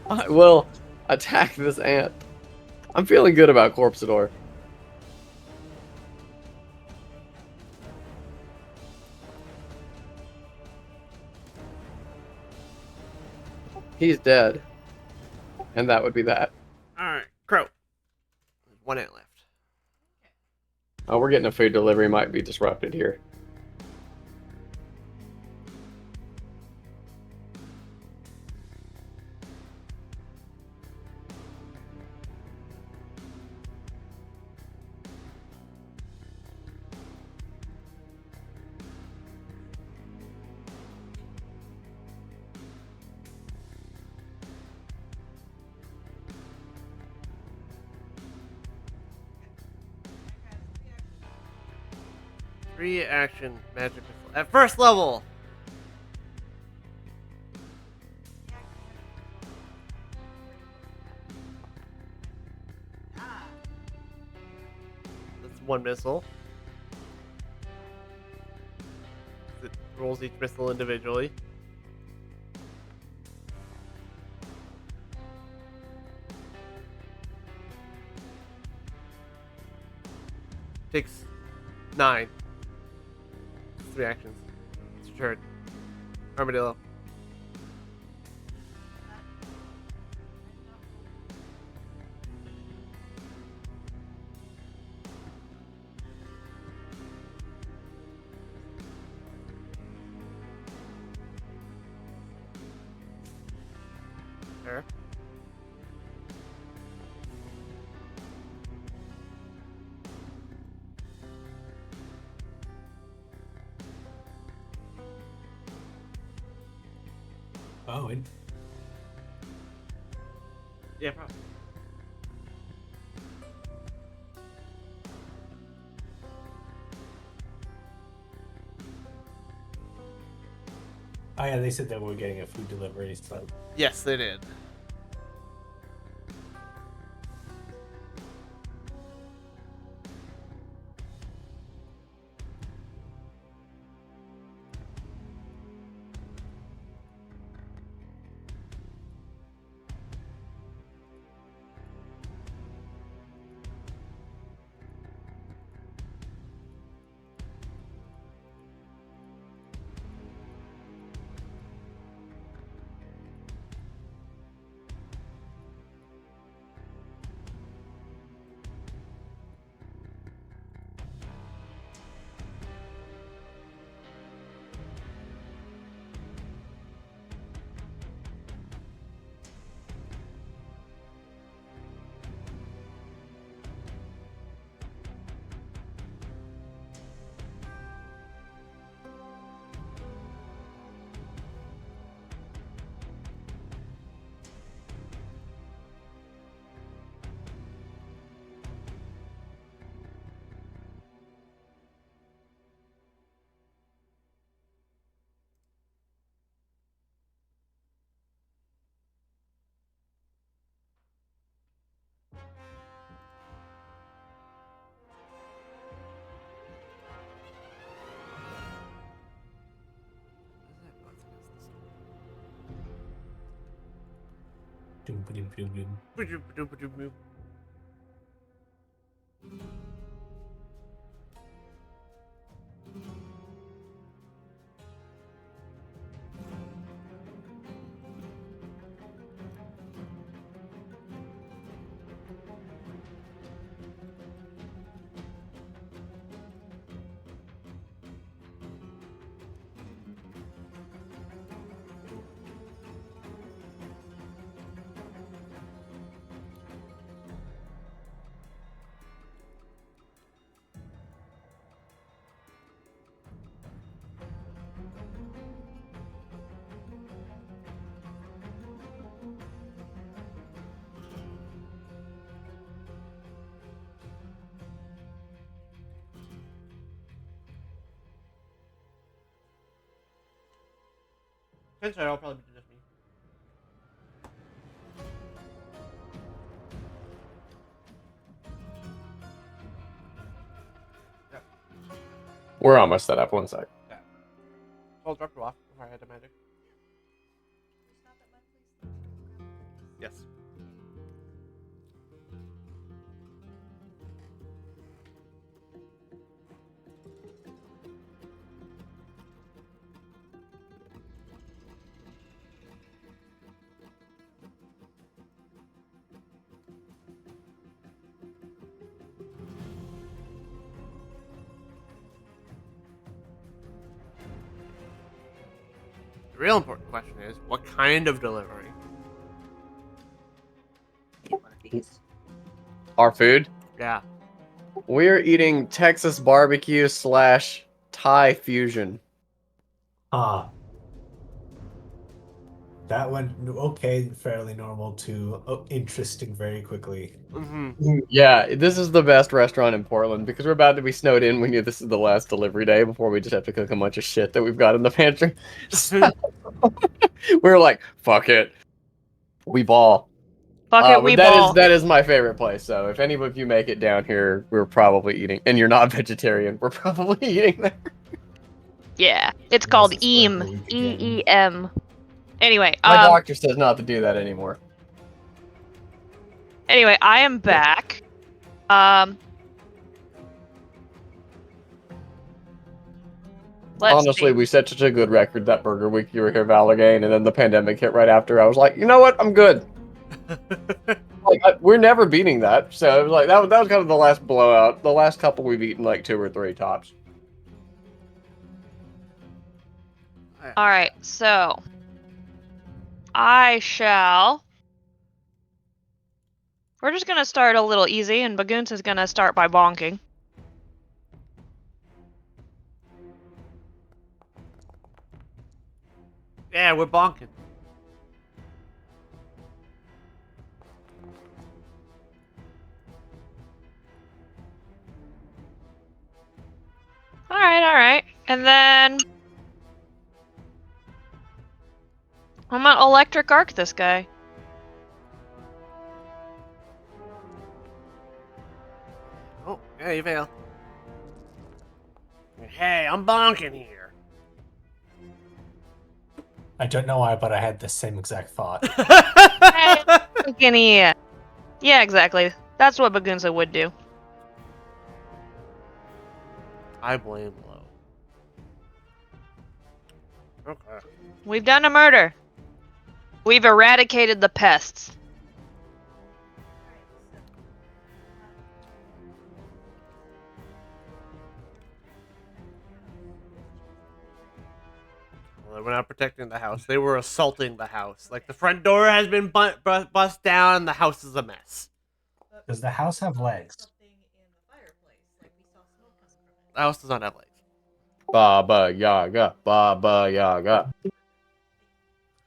I will attack this ant. I'm feeling good about corpsador. He's dead. And that would be that. Alright, Crow. One ant left. Oh, we're getting a food delivery. Might be disrupted here. Free action magic at first level. one missile. It rolls each missile individually. Takes 9. 3 actions. It's your turn. Armadillo. There. Oh, and Yeah, probably. Oh yeah, they said that we're getting a food delivery. So Yes, they did. doom, doom, doom, doom. Chances are I'll probably be just me. We're almost set up. 1 sec. So I'll drop you off before I head to magic. Stop at my place. Yes. The real important question is, what kind of delivery? Our food. Yeah. We're eating Texas barbecue / Thai fusion. ah, that went okay, fairly normal to interesting very quickly. Mm-hmm. Yeah, this is the best restaurant in Portland because we're about to be snowed in. We knew this is the last delivery day before we just have to cook a bunch of shit that we've got in the pantry. So, we were like, fuck it. We ball. Bucket but that Weeball. that is my favorite place. So if any of you make it down here, we're probably eating. And you're not vegetarian, we're probably eating there. Yeah, it's Unless called it's Burger EAM. Week again. EEM. Anyway, My doctor says not to do that anymore. Anyway, I am back. Let's Honestly, see. we set such a good record that Burger Week you were here, Valagain, and then the pandemic hit right after. I was like, you know what? I'm good. Like we're never beating that. So it was like that was kind of the last blowout. The last couple we've eaten like 2 or 3 tops. All right, so I shall. We're just gonna start a little easy, and Bagoons is gonna start by bonking. Yeah, we're bonking. All right, and then I'm gonna electric arc this guy. Oh, yeah, you failed. Hey, I'm bonking here. I don't know why, but I had the same exact thought. Fucking yeah, exactly. That's what Bagoonsa would do. I blame Lo. Okay. We've done a murder. We've eradicated the pests. Well, we're not protecting the house. They were assaulting the house. Like, the front door has been bust down, and the house is a mess. Does the house have legs? Something in the fireplace, like we saw smoke coming from The house does not have legs. Baba Yaga, Baba Yaga. it.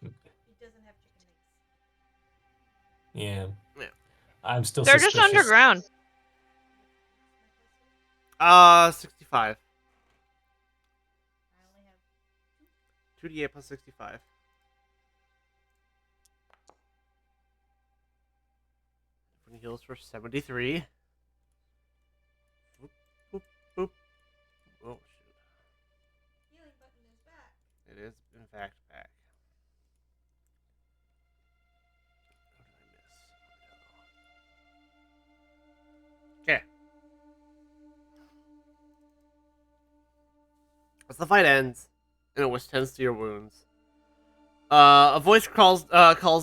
It doesn't have chicken legs. Yeah. Yeah. I'm still They're just suspicious. underground. 65. I only have 2d8 plus 65. Everyone heals for 73. Boop, boop, boop. Oh, shoot. healing button is back. It is, in fact, back. What did I miss? Okay. As the fight ends, and a wish tends to your wounds, a voice calls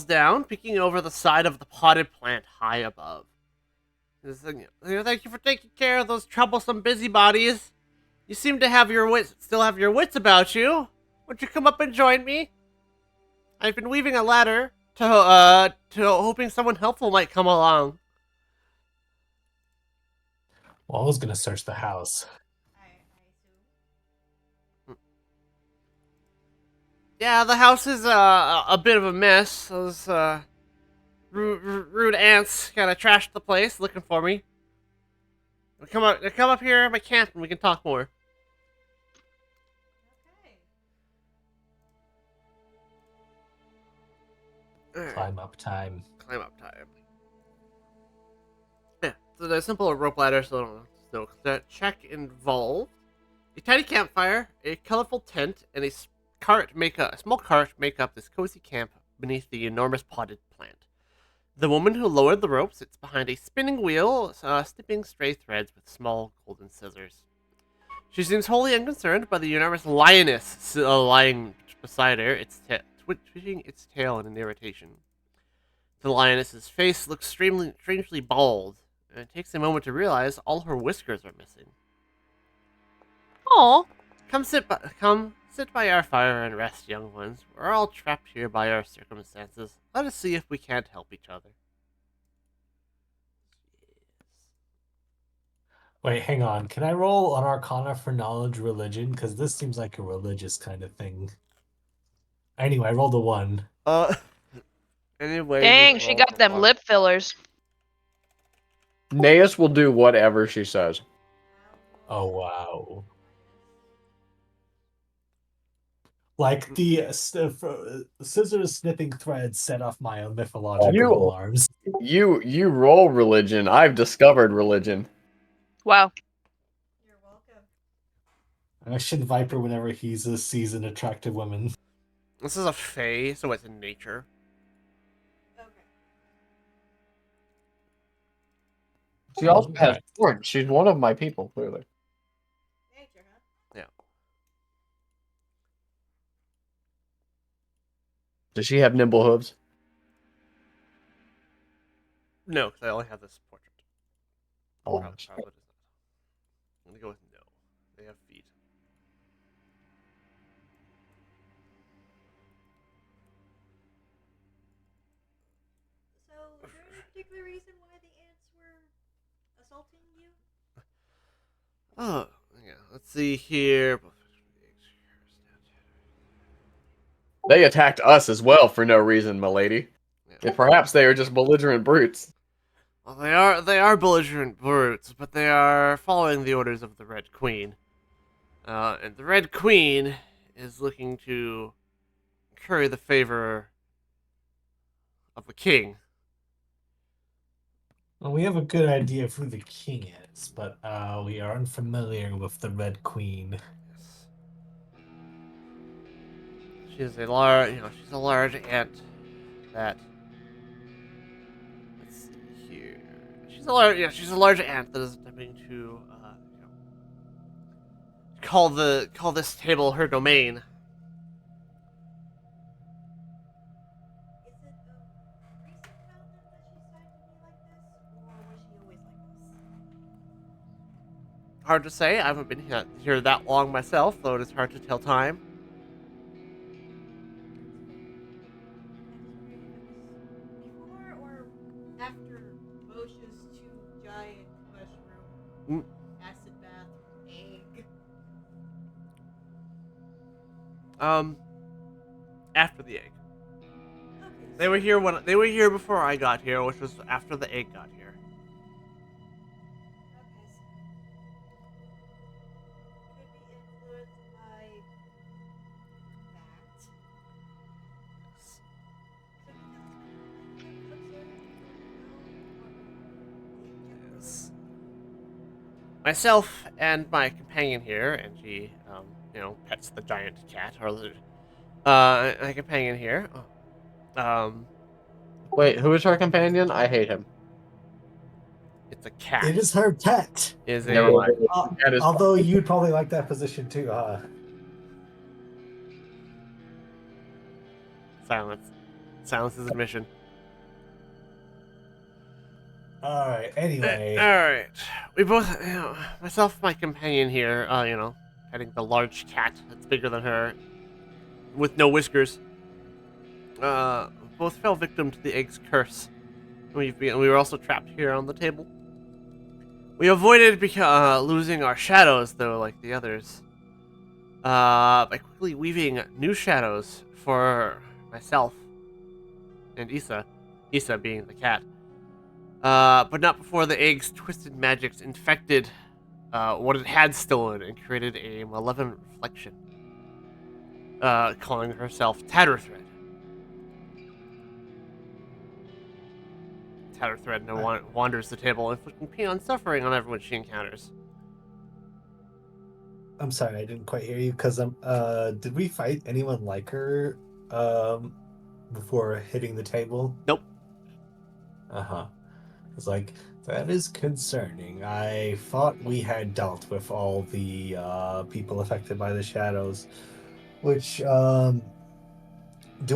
down, peeking over the side of the potted plant high above. Thank you for taking care of those troublesome busybodies. You seem to have still have your wits about you. Won't you come up and join me? I've been weaving a ladder to hoping someone helpful might come along. Well, I was gonna search the house. I assume. Yeah, the house is a bit of a mess. Those rude ants kind of trashed the place looking for me. Come up here at my camp and we can talk more. Okay. Alright, Climb up time. climb up time. Yeah, so the simple rope ladder, so no check involved. A tiny campfire, a colorful tent, and a small cart make up this cozy camp beneath the enormous potted plant. The woman who lowered the rope sits behind a spinning wheel, snipping stray threads with small golden scissors. She seems wholly unconcerned by the enormous lioness lying beside her, twitching its tail in an irritation. The lioness's face looks strangely bald, and it takes a moment to realize all her whiskers are missing. Oh, Come sit by our fire and rest, young ones. We're all trapped here by our circumstances. Let us see if we can't help each other. Wait, hang on. Can I roll an Arcana for knowledge religion? Because this seems like a religious kind of thing. Anyway, I rolled a 1. Anyway. dang, she got them lip fillers. Naeus will do whatever she says. Oh, wow. Like the scissors snipping thread set off my own mythological You- alarms. You roll religion. I've discovered religion. Wow. You're welcome. I should Viper whenever he sees an attractive woman. This is a fae, so it's in nature. Okay. She also has Alright. swords. She's one of my people, clearly. Nature, huh? Does she have nimble hooves? No, because I only have this portrait. Oh, Probably does not. I'm gonna go with no. They have feet. So, is there any particular reason why the ants were assaulting you? Oh, yeah. Let's see here. they attacked us as well for no reason, milady. Yeah. Perhaps they are just belligerent brutes. Well, they are belligerent brutes, but they are following the orders of the Red Queen. And the Red Queen is looking to curry the favor of the king. Well, we have a good idea of who the king is, but we are unfamiliar with the Red Queen. Yes. She's a large ant that. Let's see here. She's a large ant that is attempting to call this table her domain. Is it a recent development that she decided to be like this, or was she always like this? Hard to say. I haven't been here that long myself, though it is hard to tell time. Before or after Moshe's two giant mushroom Mm. acid bath egg? After the egg. Okay. They were here before I got here, which was after the egg got here. Okay, so could be influenced by that. So Yes. Myself and my companion here, and she, pets the giant cat, or my companion here. Wait, who is her companion? I hate him. It's a cat. It is her pet. Is Never a mind. That is Although you'd probably like that position too, huh? silence. Silence is admission. Alright, anyway. All right. We both, myself, and my companion here, petting the large cat that's bigger than her, with no whiskers. Both fell victim to the egg's curse. We were also trapped here on the table. We avoided losing our shadows, though, like the others, by quickly weaving new shadows for myself and Issa. Issa being the cat. But not before the egg's twisted magics infected what it had stolen and created a malevolent reflection, calling herself Tatterthread. Tatterthread now wanders the table, inflicting pain and suffering on everyone she encounters. I'm sorry, I didn't quite hear you because did we fight anyone like her before hitting the table? Nope. Uh-huh. It's like that is concerning. I thought we had dealt with all the people affected by the shadows. Which do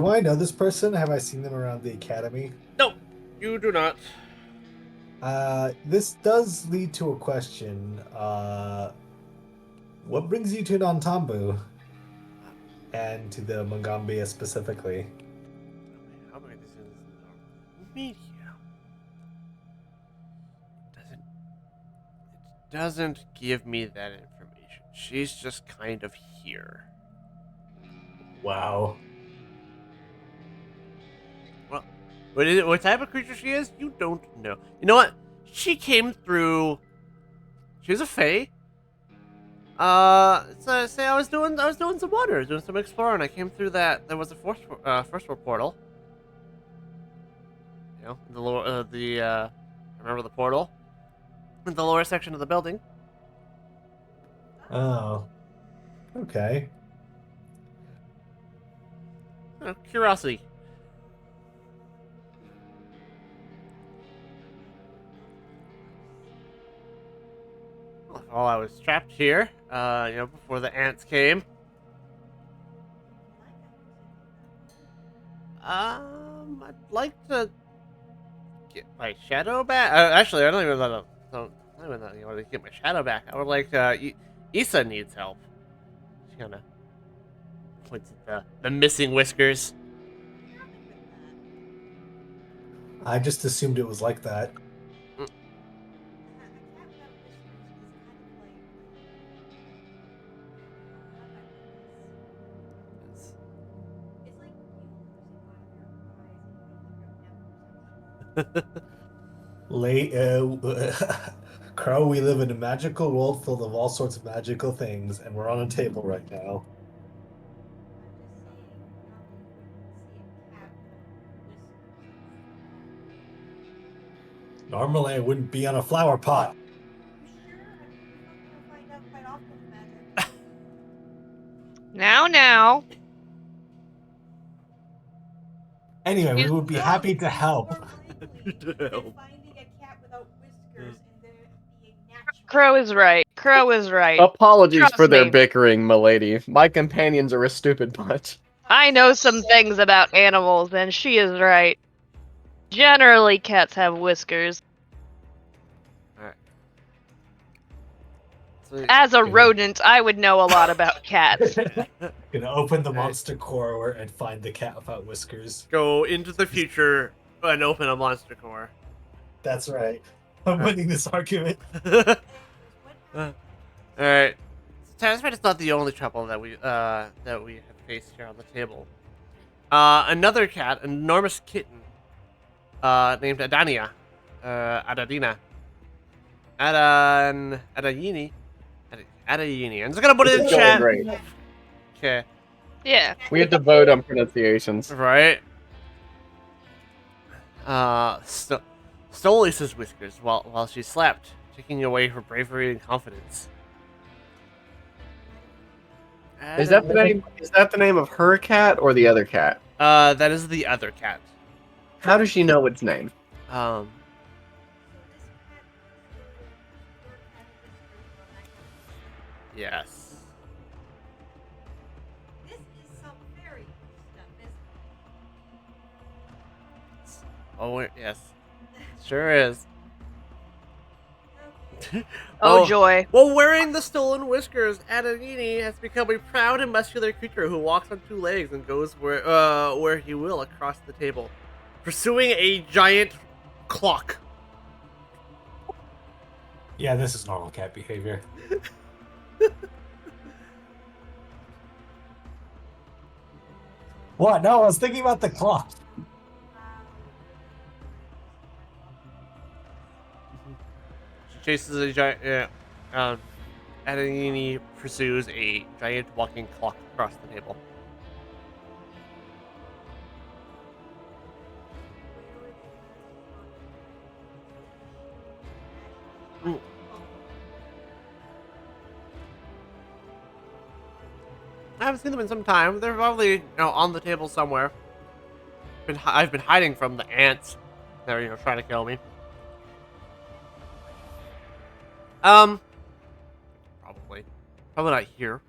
I know this person? Have I seen them around the academy? No, you do not. This does lead to a question. What brings you to Nantambu? And to the Mongambia specifically? How about this is media? It doesn't give me that information. She's just kind of here. Wow. Well, what type of creature she is, you don't know. You know what? She came through. She's a fae. So say I was doing some wonders, doing some exploring. I came through that. There was a first world portal. You know, the lower, remember the portal in the lower section of the building. Oh. Okay. Curiosity. While I was trapped here, before the ants came. I'd like to get my shadow back. Actually, I don't even know. I want to get my shadow back. I would like. Issa needs help. She kind of points at the missing whiskers. I just assumed it was like that. Crow, we live in a magical world filled of all sorts of magical things, and we're on a table right now. Normally, I wouldn't be on a flower pot. Now. Anyway, we would be happy to help. Finding a cat without whiskers and there being natural. Crow is right. Crow is right. Apologies Trust for their me. bickering, milady. My companions are a stupid bunch. I know some things about animals, and she is right. Generally, cats have whiskers. So, As a rodent, I would know a lot about cats. Gonna open the monster core and find the cat without whiskers. go into the future and open a monster core. That's right. I'm winning this argument. All right. Tasman is not the only trouble that we have faced here on the table. Another cat, an enormous kitten, named Adania, Adadina, Adayini. I'm just gonna put it in It's going chat. great. Okay. Yeah. We have to vote on pronunciations. Right. Stole Lisa's whiskers while she slept, taking away her bravery and confidence. Is that the name? Is that the name of her cat or the other cat? That is the other cat. How does she know its name? Yes. This is some very stuff, isn't Oh, yes. Sure is. it? Oh, Oh. joy. While wearing the stolen whiskers, Adanini has become a proud and muscular creature who walks on two legs and goes where he will across the table, pursuing a giant clock. Yeah, this is normal cat behavior. What? No, I was thinking about the clock. She chases a giant. Adanini pursues a giant walking clock across the table. Ooh. I haven't seen them in some time. They're probably on the table somewhere. I've been hiding from the ants. They're trying to kill me. Probably not here.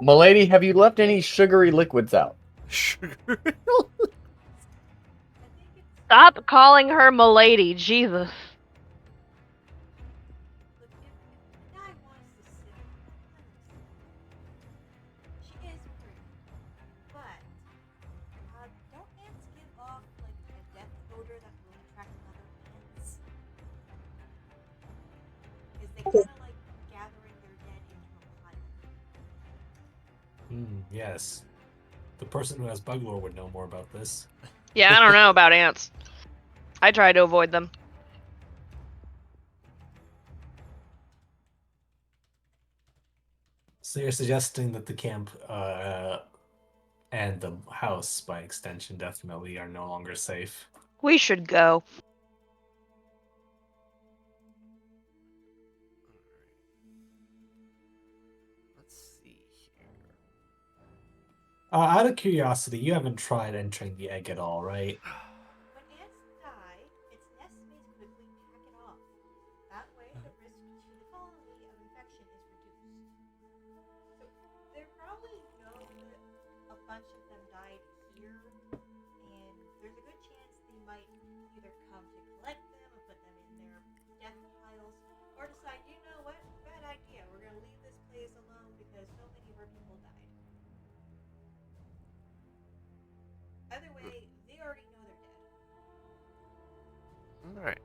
Milady, have you left any sugary liquids out? Sugar. Stop calling her milady, Jesus. Look, if the guy wants to sit, she is pretty, but don't ants give off like a death odor that will attract other ants? Is they kind of like gathering their dead into a pile? Yes. The person who has bug lore would know more about this. Yeah, I don't know about ants. I try to avoid them. So you're suggesting that the camp and the house, by extension, definitely are no longer safe. We should go. Let's see here. Out of curiosity, you haven't tried entering the egg at all, right? When ants die, its nest mates quickly pack it off. That way, the risk to the colony of infection is reduced. So they probably know that a bunch of them died here, and there's a good chance they might either come to collect them and put them in their death piles, or decide, you know what, bad idea, we're gonna leave this place alone because so many of our people died. Either way, they already know they're dead. All right.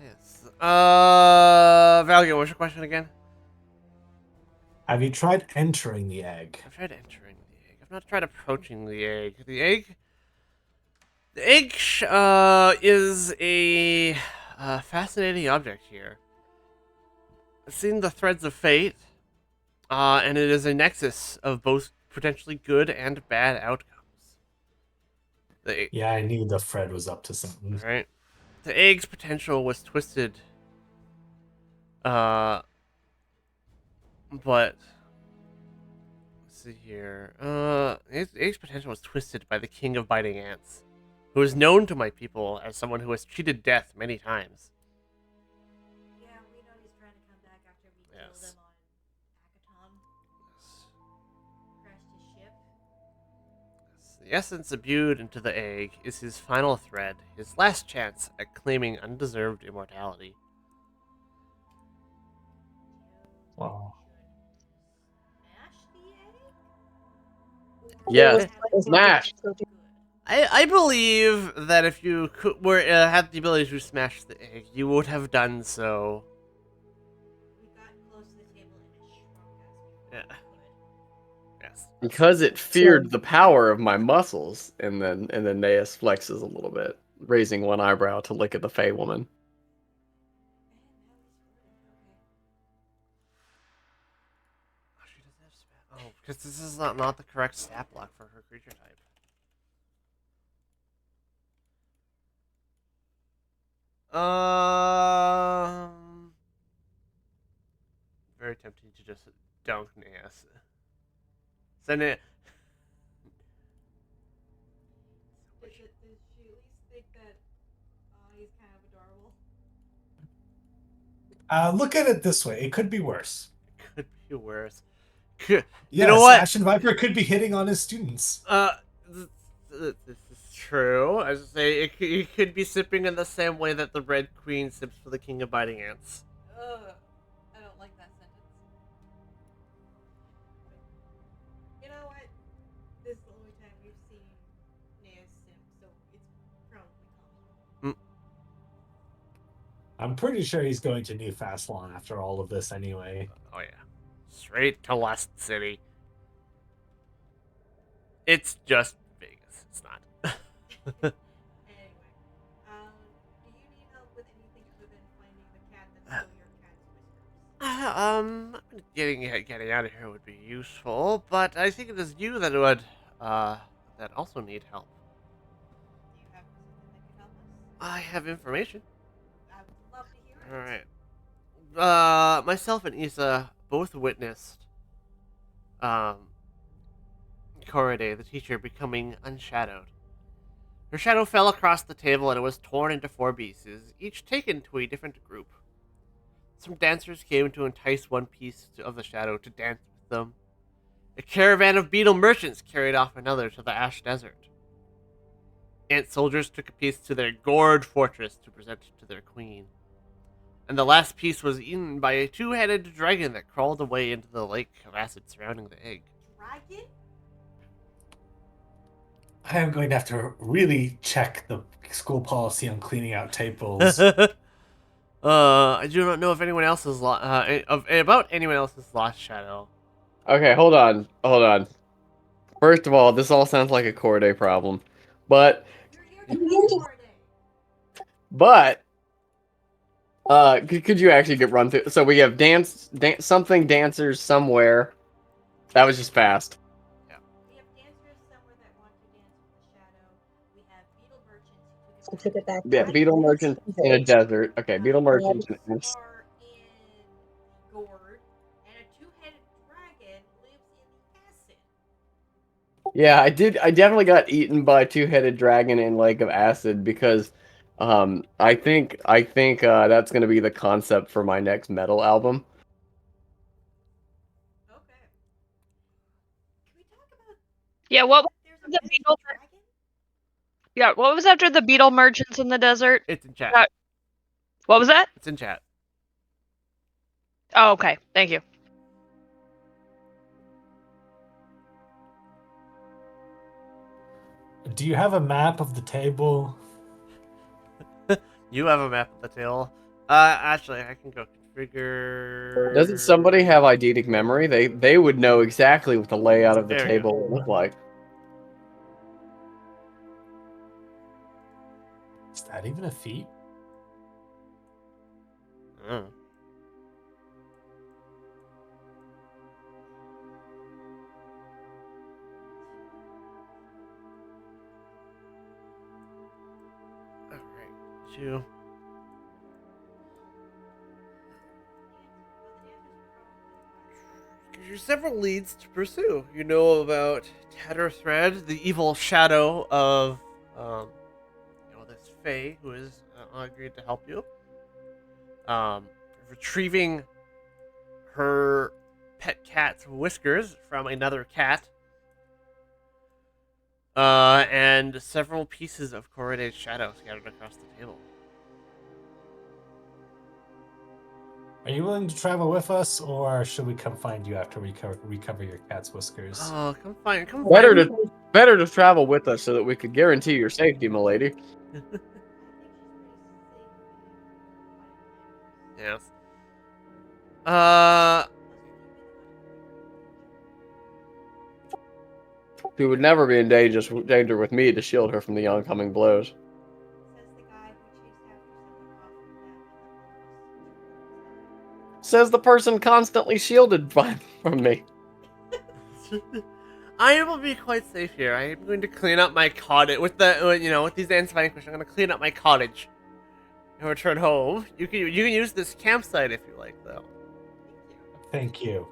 Yes. Valgate, what's your question again? Have you tried entering the egg? I've tried entering the egg. I've not tried approaching the egg. The egg is a fascinating object here. I've seen the threads of fate, and it is a nexus of both potentially good and bad outcomes. Yeah, I knew the Fred was up to something. Right. The egg's potential was twisted. But let's see here. Egg's potential was twisted by the king of biting ants, who is known to my people as someone who has cheated death many times. Yeah, we know he's trying to come back after we killed Yes. him on Akaton, crashed his ship. The essence imbued into the egg is his final thread, his last chance at claiming undeserved immortality. Wow. Smash the egg? Yes, Or smash. good? I believe that if you had the ability to smash the egg, you would have done so. We got close to the table and it shrunk us before Yeah. we could. Yes. Because it feared the power of my muscles, and then Naeus flexes a little bit, raising one eyebrow to look at the Fey woman. Oh, she doesn't have spat. Oh, because this is not the correct stat block for her creature type. Very tempting to just dunk Naeus. Send it. Does she at least think that he's kind of adorable? Look at it this way. It could be worse. Could be worse. Could, Yes, know what? Ashen Viper could be hitting on his students. This is true. I was say it could be sipping in the same way that the Red Queen sips for the King of Biting Ants. Ugh, I don't like that sentence. You know what? This is the only time we've seen Naeus simp, so it's probably common. I'm pretty sure he's going to New Fastlon after all of this anyway. Oh yeah, straight to Lust City. It's just Vegas. It's not. Anyway, do you need help with anything other than finding the cat that stole your cat's whiskers? Getting out of here would be useful, but I think it is you that would that also need help. Do you have something that could help us? I have information. I would love to hear it. All right. Myself and Isa both witnessed Korode, the teacher, becoming unshadowed. Her shadow fell across the table and it was torn into 4 pieces, each taken to a different group. Some dancers came to entice one piece of the shadow to dance with them. A caravan of beetle merchants carried off another to the Ash Desert. Ant soldiers took a piece to their gourd fortress to present to their queen. And the last piece was eaten by a 2-headed dragon that crawled away into the lake of acid surrounding the egg. Dragon? I am going to have to really check the school policy on cleaning out tables. I do not know if anyone else has about anyone else's lost shadow. Okay, hold on. First of all, this all sounds like a Corday problem, but You're here to help Corday. Could you actually get run through? So we have something dancers somewhere. That was just fast. We have dancers somewhere that want to dance with the shadow. We have beetle merchants who Took it back. Yeah, beetle merchant in a desert. Okay, beetle merchant. merchants are in Gourd, and a two-headed dragon lives in the acid. Yeah, I did. I definitely got eaten by a two-headed dragon in Lake of Acid because, I think that's gonna be the concept for my next metal album. Okay. Can we talk about Yeah, what was there's a the mythic beetle? dragon? Yeah, what was after the beetle merchants in the desert? It's in chat. Yeah. What was that? It's in chat. Oh, okay. Thank you. Do you have a map of the table? You have a map of the table. Actually, I can go configure. Doesn't somebody have eidetic memory? They would know exactly what the layout of the There we table would look like. Is that even a feat? Oh. Alright, two. Gives you several leads to pursue. You know about Tatterthread, the evil shadow of, this Fae who has agreed to help you. Retrieving her pet cat's whiskers from another cat. And several pieces of Corride's shadow scattered across the table. Are you willing to travel with us, or should we come find you after we recover your cat's whiskers? Oh, come find Better to travel with us so that we could guarantee your safety, milady. Yes. She would never be in danger with me to shield her from the oncoming blows. Says the guy who chased after someone off Says the person constantly shielded from me. I will be quite safe here. I am going to clean up my cottage with with these ants vanquished. I'm going to clean up my cottage and return home. You can use this campsite if you like, though. Thank you.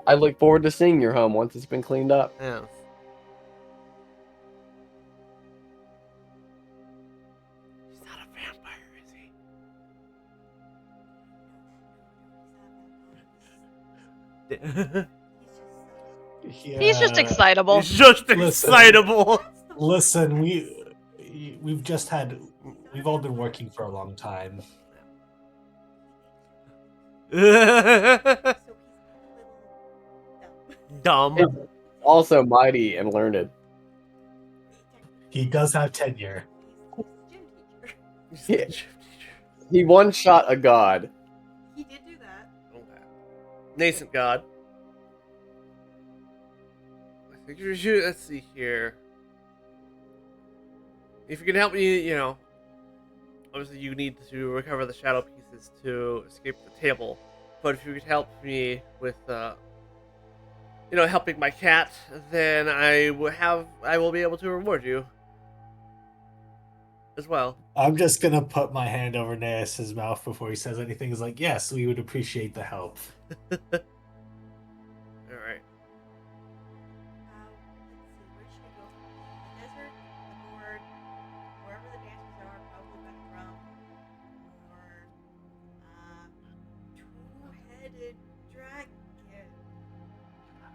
I look forward to seeing your home once it's been cleaned up. Yes. He's not a vampire, is he? He's just Yeah. excitable. He's just Listen. excitable. Listen, we've all been working for a long time. Dumb. Also mighty and learned. He does have tenure. Yeah. He one-shot a god. He did do that. Okay. Nascent god. I think you should. Let's see here. If you can help me, obviously you need to recover the shadow pieces to escape the table. But if you could help me with, helping my cat, then I will be able to reward you as well. I'm just gonna put my hand over Naeus's mouth before he says anything. He's like, yes, we would appreciate the help. All right. Let's see, where should we go? The desert, the board, wherever the dancers are, probably by the drum, or two-headed dragon.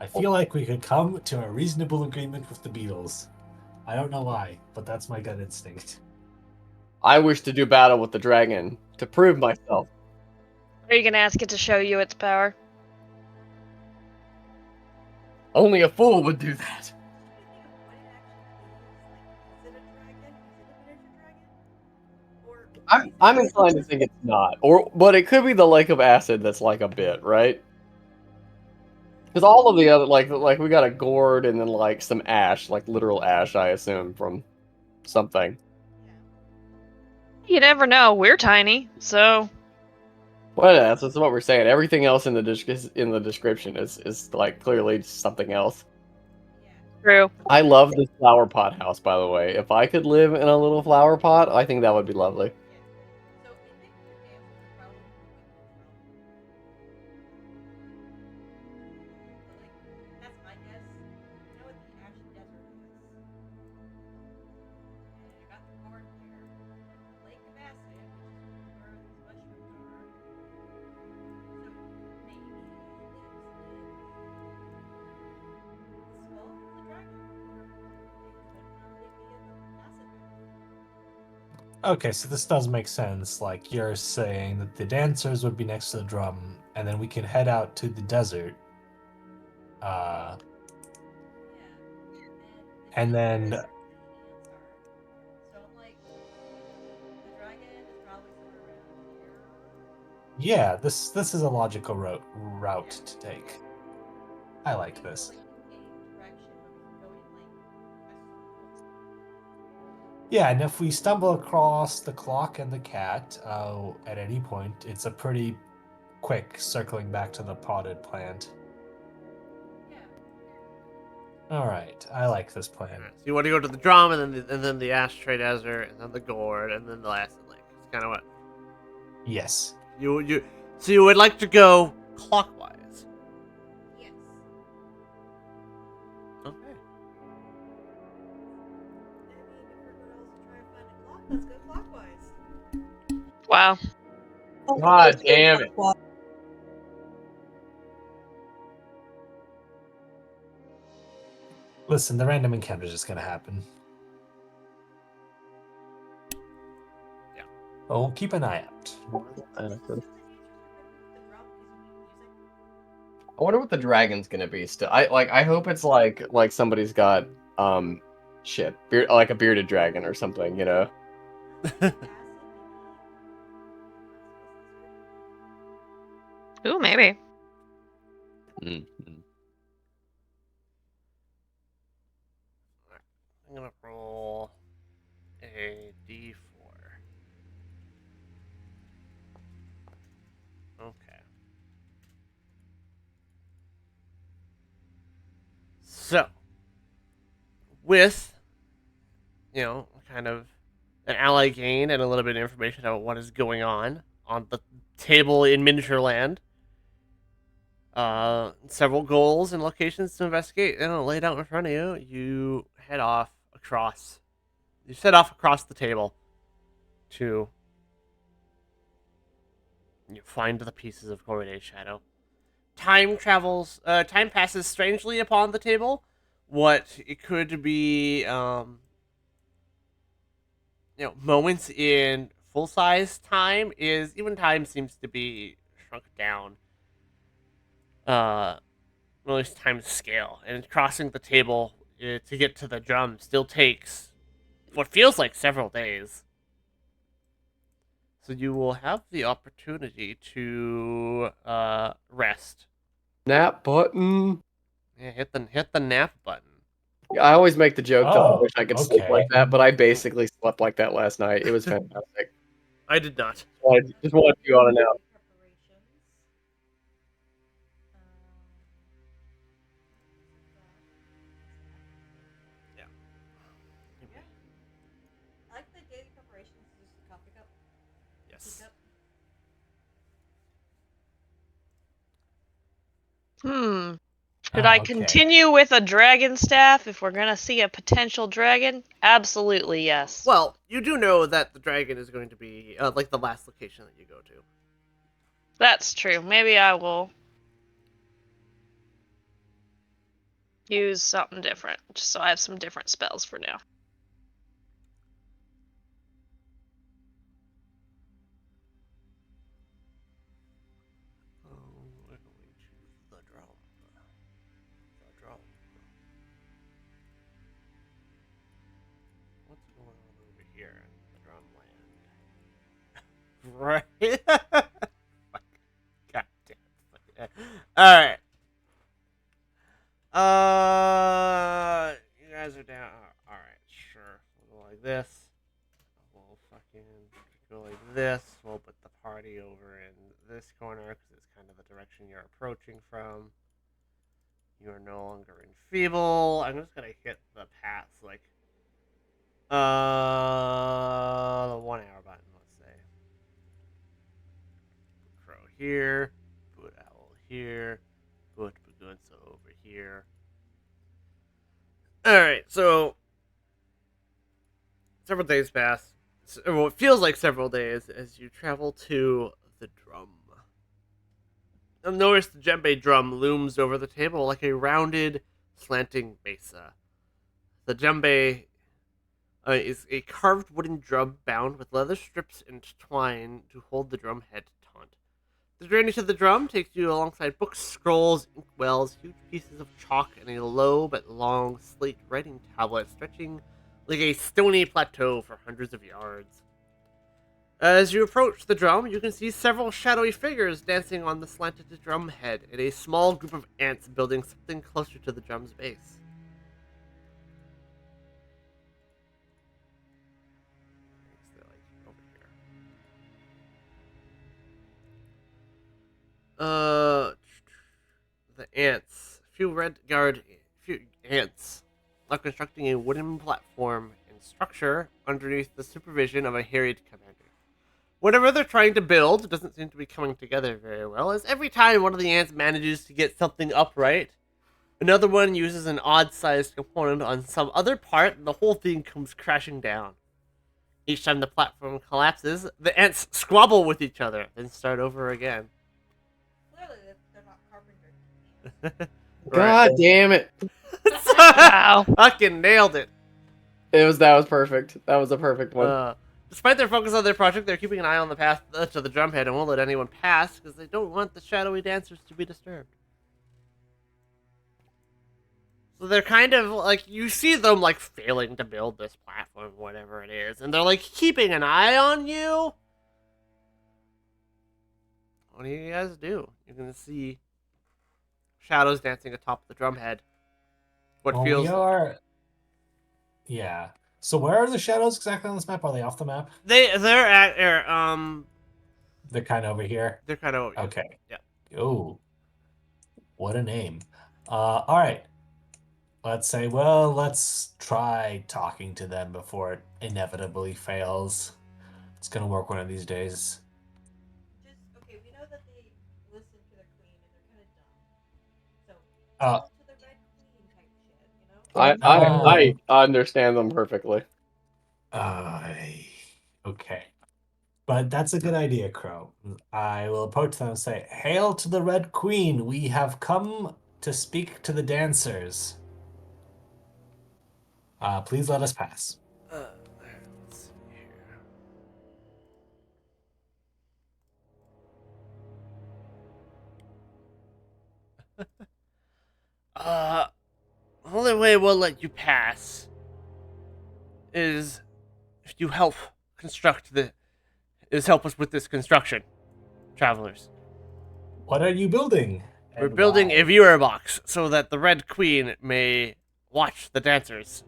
I feel like we could come to a reasonable agreement with the Beatles. I don't know why, but that's my gut instinct. I wish to do battle with the dragon to prove myself. Are you gonna ask it to show you its power? Only a fool would do that. What it actually is, like, is it a dragon? Is it a miniature dragon? Or I'm inclined to think it's not, but it could be the Lake of Acid that's like a bit, right? Because all of the other like we got a gourd and then like some ash, like literal ash, I assume from something. yeah. You never know. We're tiny, so Well, yeah, that's what we're saying. Everything else in the description is like clearly something else. Yeah. True. I love this flower pot house, by the way. If I could live in a little flower pot, I think that would be lovely. Yeah. So I think the dancers are probably going to but like that's my guess. You know what the Ash Desert is? And you got the corn there. Lake of Acid, which is where these mushrooms are. So maybe he lives in the skull of the dragon. Or it could literally be in the acid bath. Okay, so this does make sense. Like you're saying that the dancers would be next to the drum, and then we can head out to the desert. Yeah. And then- the ants are. So I'm like, the dragon is probably somewhere around here. Yeah, this is a logical route to take. I like this. Like a direction where we can go in like a circle. Yeah, and if we stumble across the clock and the cat at any point, it's a pretty quick circling back to the potted plant. Yeah. All right, I like this plan. Alright, so you want to go to the drum, and then the ashtray desert, and then the gourd, and then the acid lake. It's kind of what Yes. So you would like to go clockwise. Yes. Okay. I mean, if we're going to also try and find a clock, let's go clockwise. Wow. God damn it. Listen, the random encounter is just gonna happen. Yeah. Well, we'll keep an eye out. I wonder what the dragon's gonna be. Still, I hope it's like somebody's got shit, like a bearded dragon or something. You know. Ooh, maybe. Mm-hmm. I'm gonna roll a d4. Okay. So, with, kind of an ally gain and a little bit of information about what is going on the table in Miniature Land, several goals and locations to investigate, laid out in front of you, you set off across the table to find the pieces of Corridae's shadow. Time passes strangely upon the table. What it could be, moments in full size time time seems to be shrunk down. At least time scale, and crossing the table to get to the drum still takes what feels like several days. So you will have the opportunity to rest. Nap button. Yeah, hit the nap button. I always make the joke that I Oh, wish I could sleep okay. like that, but I basically slept like that last night. It was fantastic. I did not. I just wanted you all to know. Yeah. I like the daily preparations. Just a coffee cup. Yes. Teacup. Should I Okay. continue with a dragon staff if we're gonna see a potential dragon? Absolutely, yes. Well, you do know that the dragon is going to be like the last location that you go to. That's true. Maybe I will use something different, just so I have some different spells for now. We're going to the drum. The drum. What's going on over here in the drum land? Right. Fuck. God damn. All right. You guys are down. All right, sure. We'll go like this. We'll fucking go like this. We'll put the party over in this corner because it's kind of the direction you're approaching from. You are no longer enfeeble. I'm just gonna hit the paths like the 1 hour button, let's say. Put Crow here, put Owl here, put Bagunsa over here. Alright, so several days pass. Well, it feels like several days as you travel to the drum. You'll notice the djembe drum looms over the table like a rounded, slanting mesa. The djembe is a carved wooden drum bound with leather strips and twine to hold the drum head taut. The journey to the drum takes you alongside books, scrolls, inkwells, huge pieces of chalk, and a low but long slate writing tablet stretching like a stony plateau for hundreds of yards. As you approach the drum, you can see several shadowy figures dancing on the slanted drum head and a small group of ants building something closer to the drum's base. They're like over here. The ants. Few ants are constructing a wooden platform and structure underneath the supervision of a harried commander. Whatever they're trying to build doesn't seem to be coming together very well, as every time one of the ants manages to get something upright, another one uses an odd-sized component on some other part, and the whole thing comes crashing down. Each time the platform collapses, the ants squabble with each other, then start over again. Clearly, they're not carpenters. God damn it! Wow. Fucking nailed it. That was perfect. That was a perfect one. Despite their focus on their project, they're keeping an eye on the path to the drumhead and won't let anyone pass because they don't want the shadowy dancers to be disturbed. So they're kind of like, you see them like failing to build this platform, whatever it is, and they're like keeping an eye on you. What do you guys do? You're gonna see shadows dancing atop the drumhead. What Well, feels we are. Yeah. So where are the shadows exactly on this map? Are they off the map? they're at They're kind of over here. they're kind of Okay. Yeah. Oh, what a name. All right. Let's try talking to them before it inevitably fails. It's gonna work one of these days. Okay, we know that they listen to their queen and they're kind of dumb. So, Uh, to the Red Queen type shit, you know? I understand them perfectly. Okay. But that's a good idea, Crow. I will approach them and say, "Hail to the Red Queen! We have come to speak to the dancers. Please let us pass." let's see here. Only way we'll let you pass is if you help help us with this construction, travelers. What are you building? We're And building why? a viewer box so that the Red Queen may watch the dancers.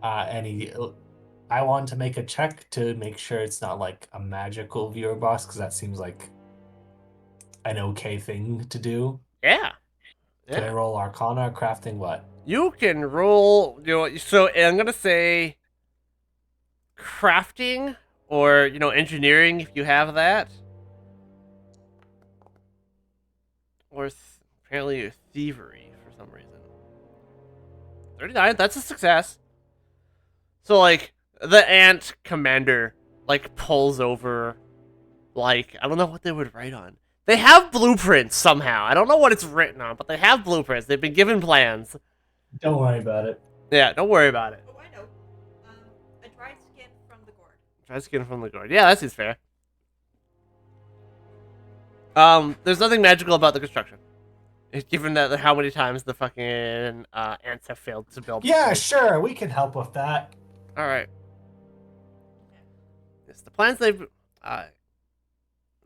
I want to make a check to make sure it's not like a magical viewer box, because that seems like an okay thing to do. Yeah. Can I Yeah. roll Arcana or crafting? What? You can roll, so I'm gonna say crafting or engineering if you have that, or apparently thievery for some reason. 39. That's a success. So like the ant commander like pulls over, like I don't know what they would write on. They have blueprints somehow. I don't know what it's written on, but they have blueprints. They've been given plans. Don't worry about it. Yeah, don't worry about it. Oh, I know. A dried skin from the gourd. Try skin from the guard. Yeah, that seems fair. There's nothing magical about the construction. Given that how many times the fucking ants have failed to build. Yeah, sure. We can help with that. All right. Yes, the plans they've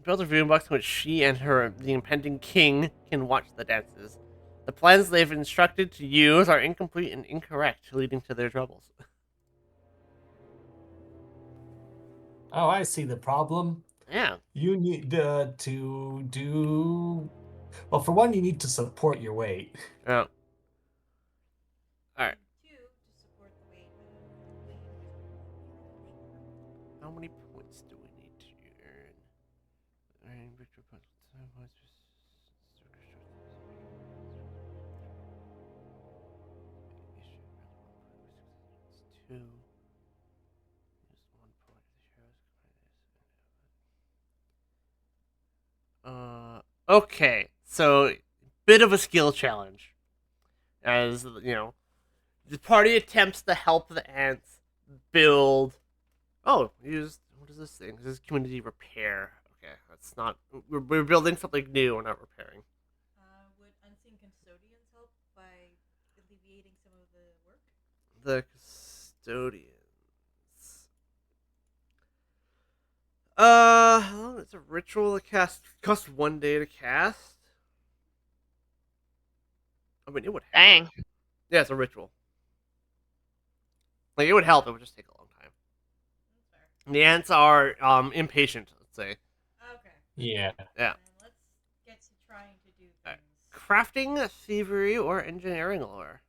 built a viewing box in which she and the impending king can watch the dances. The plans they've instructed to use are incomplete and incorrect, leading to their troubles. Oh, I see the problem. Yeah. You need to do. Well, for one, you need to support your weight. Yeah. All right. And 2, to support the weight of the How many points do we need to earn? Earning victory points. Two. Use 1 point. Okay. So, bit of a skill challenge. As, you know, the party attempts to help the ants build. Oh, use. What is this thing? This is community repair. Okay, that's not. We're building something new, we're not repairing. would unseen custodians help by alleviating some of the work? The custodians. How long is a ritual to cast? Costs 1 day to cast. I mean, it would help. Dang. Yeah, it's a ritual. Like, it would help. It would just take a long time. That's fair. The ants are impatient. Let's say. Okay. Yeah. Yeah. Then let's get to trying to do Alright. things. Crafting, thievery, or engineering lore.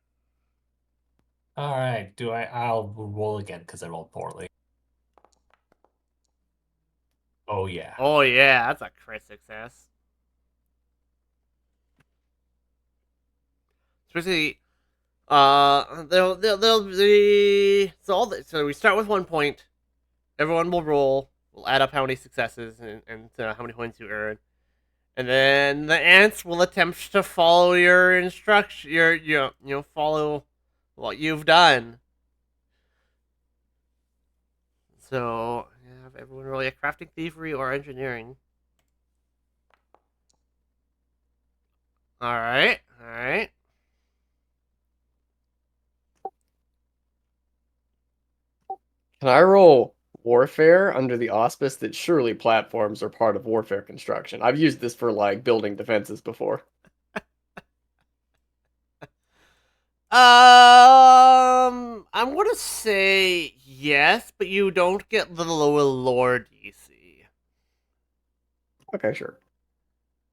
All right. I'll roll again because I rolled poorly. Oh yeah. Oh yeah, that's a crit success. Especially, they'll be so we start with 1 point. Everyone will roll. We'll add up how many successes and how many points you earn, and then the ants will attempt to follow your instruction. Follow what you've done. So have everyone roll crafting, thievery, or engineering. All right. Can I roll warfare under the auspice that surely platforms are part of warfare construction? I've used this for like building defenses before. I'm gonna say yes, but you don't get the lower lore DC. Okay, sure.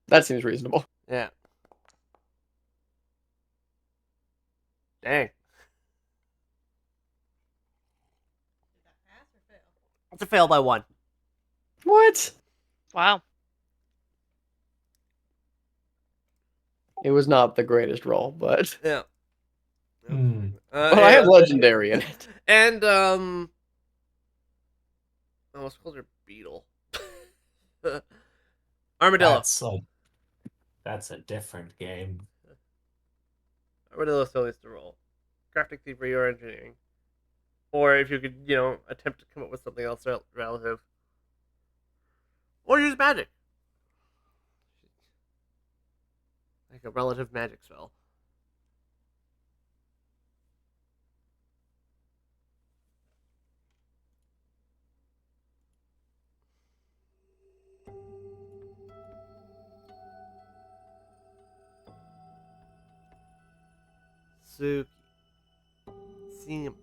That seems reasonable. Yeah. Dang. Did that pass or fail? It's a fail by 1. What? Wow. It was not the greatest roll, but Yeah. but I have legendary in it. And I almost called her beetle. Armadillo. That's a different game. Armadillo still needs to roll. Crafting, thievery, or engineering. Or if you could, attempt to come up with something else relative. Or use magic. Like a relative magic spell. Suki. Simra.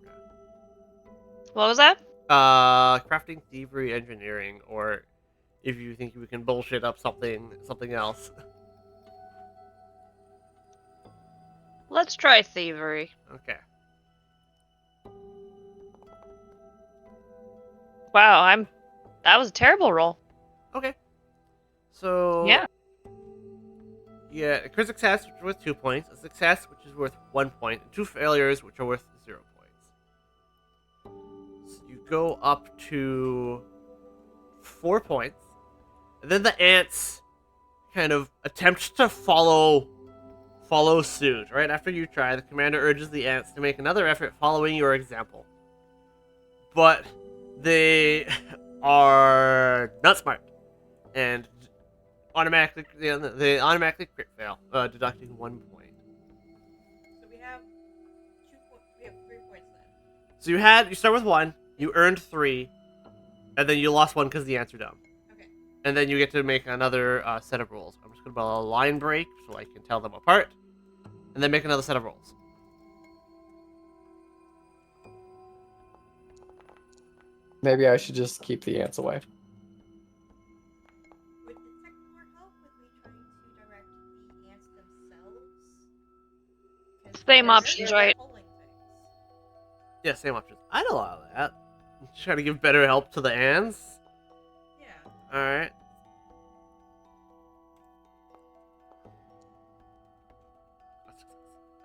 What was that? Crafting, thievery, engineering, or if you think we can bullshit up something else. Let's try thievery. Okay. Wow, that was a terrible roll. Okay. So Yeah. Yeah, a crit success, which is worth 2 points, a success, which is worth 1 point, and 2 failures, which are worth 0 points. So you go up to 4 points, and then the ants kind of attempt to follow suit. Right after you try, the commander urges the ants to make another effort following your example. But they are not smart, and they automatically crit fail, deducting 1 point. So we have 3 points then. So you start with 1, you earned 3, and then you lost 1 because the ants are dumb. Okay. And then you get to make another set of rolls. I'm just gonna put a line break so I can tell them apart, and then make another set of rolls. Maybe I should just keep the ants away. Same They're options, right? pulling things. Yeah, same options. I'd allow that. Try to give better help to the ants. Yeah. Alright.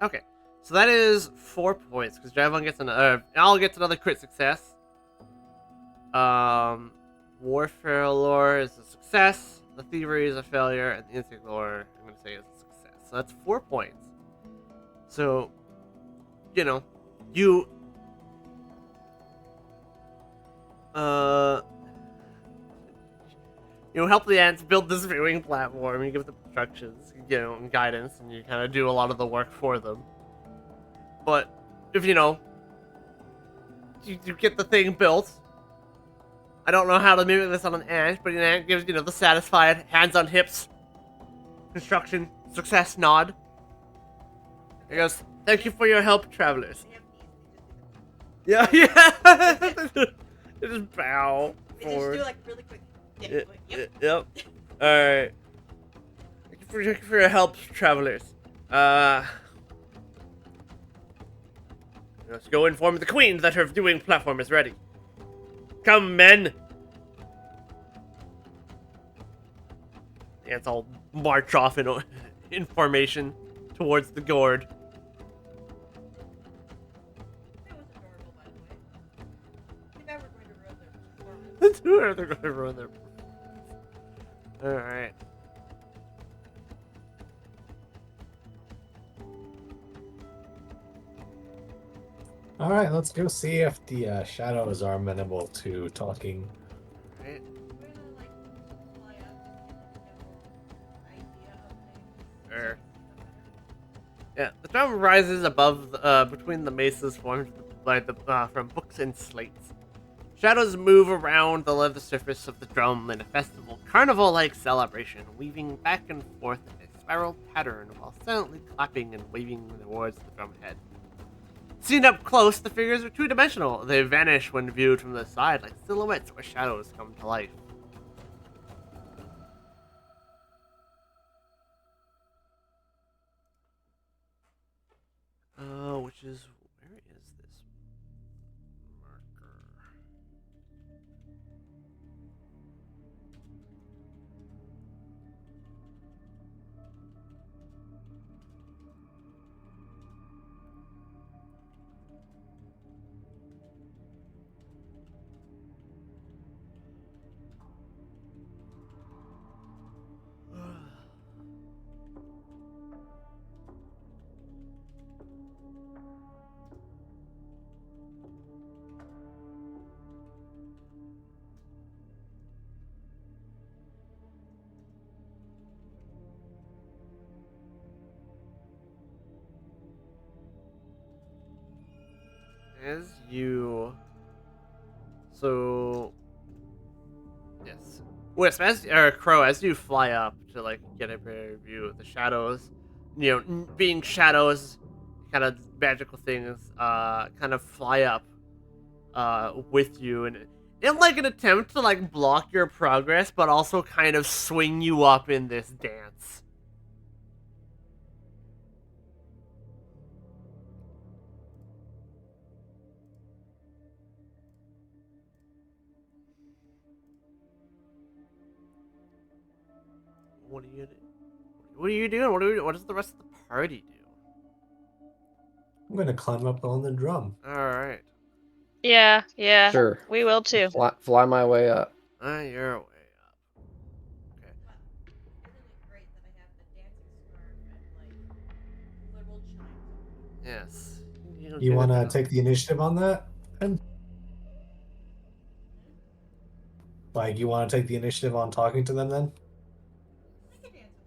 Okay. So that is 4 points, because Javon gets another. I'll get another crit success. Warfare lore is a success. The thievery is a failure, and the instinct lore, I'm gonna say, is a success. So that's 4 points. So, you know, you help the ants build this viewing platform. You give them instructions, and guidance, and you kind of do a lot of the work for them. But if you get the thing built. I don't know how to mimic this on an ant, but an ant gives the satisfied hands on hips, construction success nod. He goes, "Thank you for your help, travelers." They have these. Yeah. They just bow They just forward. do like really quick. Yep. Yep. Yep. All right. Thank you for your help, travelers. Let's go inform the queen that her viewing platform is ready. Come, men. The ants all march off in formation towards the gourd. It was adorable, by the way. Too bad we're going to ruin their performance. They're going to ruin their. All right. All right, let's go see if the shadows are amenable to talking. Right. We're gonna like fly up and get a general idea of things. Sure. So Yeah, the drum rises above, between the mesas formed by from books and slates. Shadows move around the leather surface of the drum in a festival, carnival-like celebration, weaving back and forth in a spiral pattern while silently clapping and waving towards the drum head. Seen up close, the figures are two-dimensional. They vanish when viewed from the side, like silhouettes where shadows come to life. Which is, where is this marker? As you, so yes, Wisp, Crow, as you fly up to like get a better view of the shadows, being shadows, kind of magical things, kind of fly up, with you, and in like an attempt to like block your progress, but also kind of swing you up in this dance. What are you doing? What are you doing? What does the rest of the party do? I'm gonna climb up on the drum. All right. Yeah, yeah. Sure. We will too. Fly my way up. You're way up. Okay. isn't it great that I have the dancing scarf and like little chimes? Yes. don't You do want to anything take the initiative on that? And like, you want to take the initiative on talking to them then? I can dance with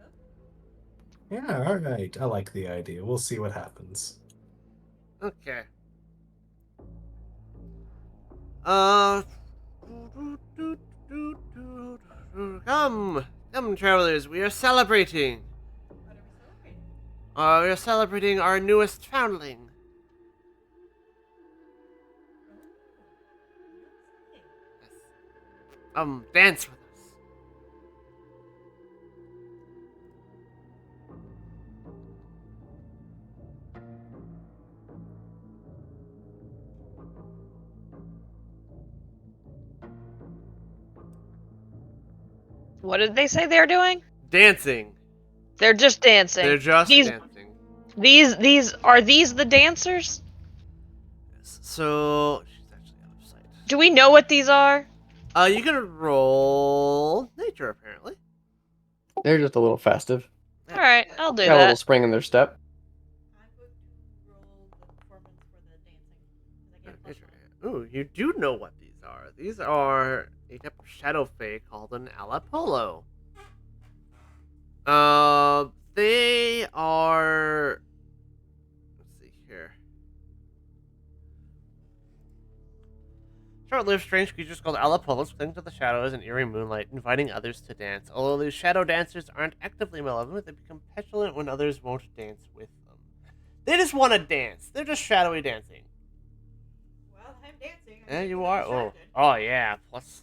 them. Yeah, all right. I like the idea. We'll see what happens. else. Okay. Uh. Come, travelers. We are celebrating. What are we celebrating? We are celebrating our newest foundling. Oh, Yes. Dance with us. What did they say they're doing? Dancing. They're just dancing. They're just These- dancing. These are these the dancers? So she's actually out of sight. Do we know what these are? You can roll nature apparently. They're just a little festive. All right, I'll do Got a little that. spring in their step. I'm going to roll the performance for the dancing. 'Cause I get a plus one. Ooh, you do know what these are. These are a type of shadow fae called an Alapolo. They are. Let's see here. Short-lived strange creatures called Alapolos cling to the shadows in eerie moonlight, inviting others to dance. Although these shadow dancers aren't actively malevolent, they become petulant when others won't dance with them. They just want to dance. They're just shadowy dancing. Well, I'm dancing. Yeah, I'm you getting are. Oh, distracted. oh yeah. Plus,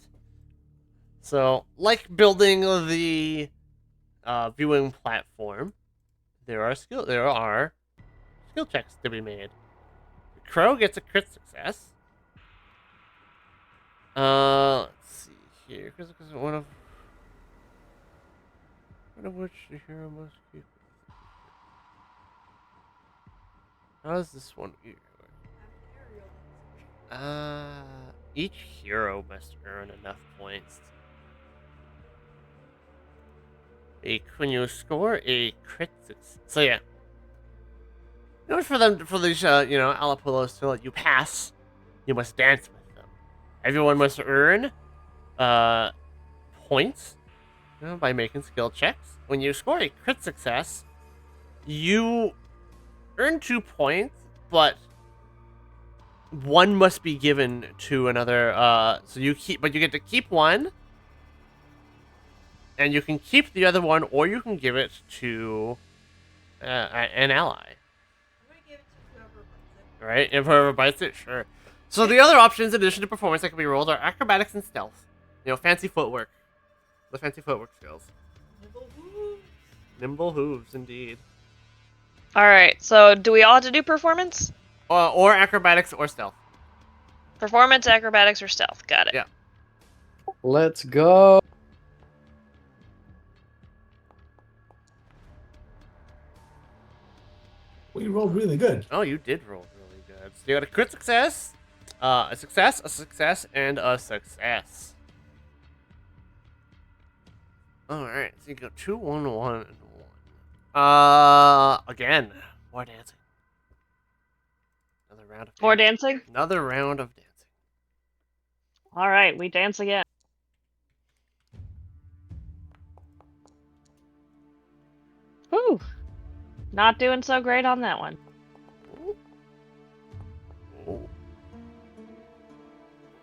so like building the viewing platform, there are skill checks to be made. The crow gets a crit success. Let's see here. Because one of which the hero must keep. How does this one? I'm an aerial dancer. Each hero must earn enough points. When you score a crit success. So yeah. In order for these Alapolos to let you pass, you must dance with them. Everyone must earn points by making skill checks. When you score a crit success, you earn 2 points, but one must be given to another. So you get to keep one, and you can keep the other one, or you can give it to an ally. I'm going to give it to whoever wins it. Right? If whoever bites it, sure. So the other options, in addition to performance that can be rolled, are acrobatics and stealth. Fancy footwork. The fancy footwork skills. Nibble hoo. Nimble hooves, indeed. All right, so do we all have to do performance? Or acrobatics or stealth. Performance, acrobatics, or stealth? Got it. Yeah. Let's go. We rolled really good. Oh, you did roll really good. So you got a crit success, a success, and a success. Alright, so you go 2, 1, 1, and 1. Again, more dancing. Another round of More dancing. dancing? Another round of dancing. All right, we dance again. Whew. Not doing so great on that one. Ooh.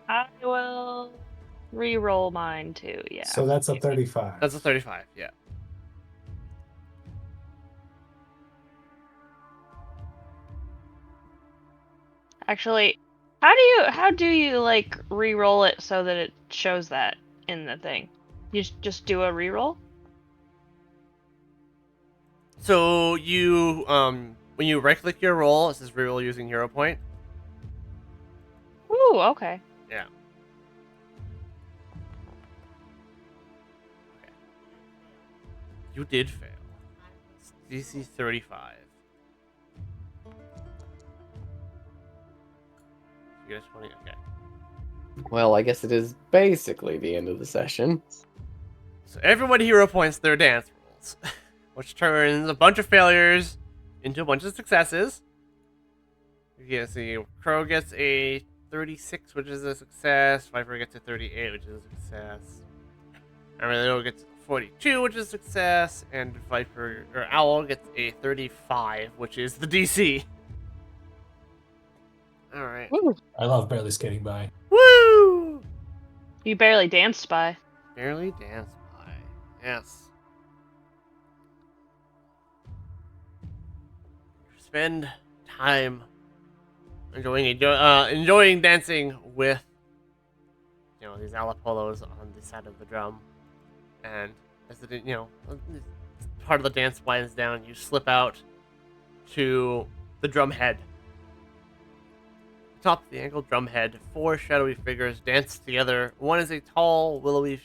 I will re-roll mine too, yeah. So that's a 35. That's a 35, yeah. Actually, how do you like re-roll it so that it shows that in the thing? You just do a re-roll? So you, when you right-click your roll, it says reroll using hero point. Ooh, okay. Yeah. You did fail. DC 35. You guys 20? Okay. Well, I guess it is basically the end of the session. So everyone hero points their dance rolls, which turns a bunch of failures into a bunch of successes. You can see Crow gets a 36, which is a success. Viper gets a 38, which is a success. Armadillo gets 42, which is a success, and Owl gets a 35, which is the DC. All right. I love barely skating by. Woo! You barely danced by. Barely danced by. Yes. Spend time enjoying dancing with these Alapolos on the side of the drum, and as the part of the dance winds down, you slip out to the drum head. Atop the angled drum head, 4 shadowy figures dance together. One is a tall, willowy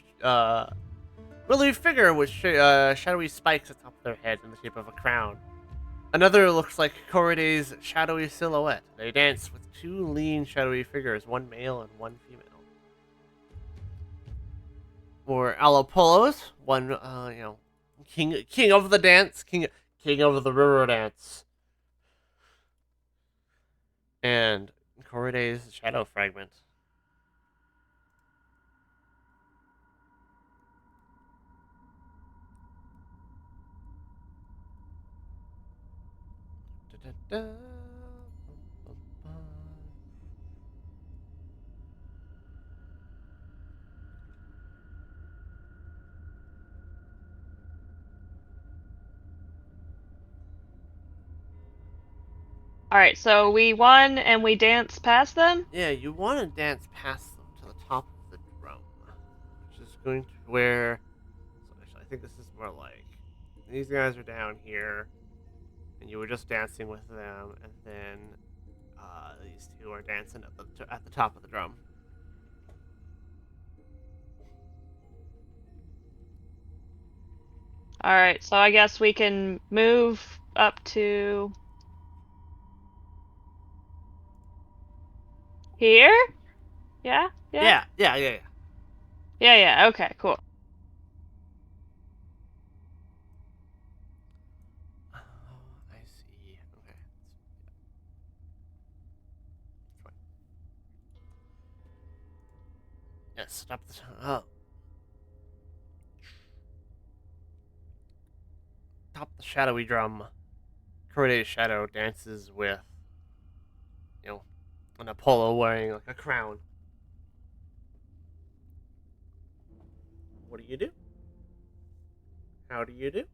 willowy figure with shadowy spikes atop their head in the shape of a crown. Another looks like Koriday's shadowy silhouette. They dance with two lean, shadowy figures, one male and one female. Or Alopolos, one, king of the dance, king of the river dance. And Koriday's shadow fragment. Da-da-da. Bum-bum-bum. All right, so we won and we danced past them. Yeah, you want to dance past them to the top of the drum, which is going to where. So actually, I think this is more like these guys are down here, and you were just dancing with them, and then these two are dancing at the top of the drum. All right, so I guess we can move up to here. Yeah. Yeah. Yeah. Okay, cool. Oh, I see. Okay. Fine. Yes. Stop the. Oh. Top the shadowy drum. Koriday's shadow dances with, an Apollo wearing like a crown. What do you do? How do you do?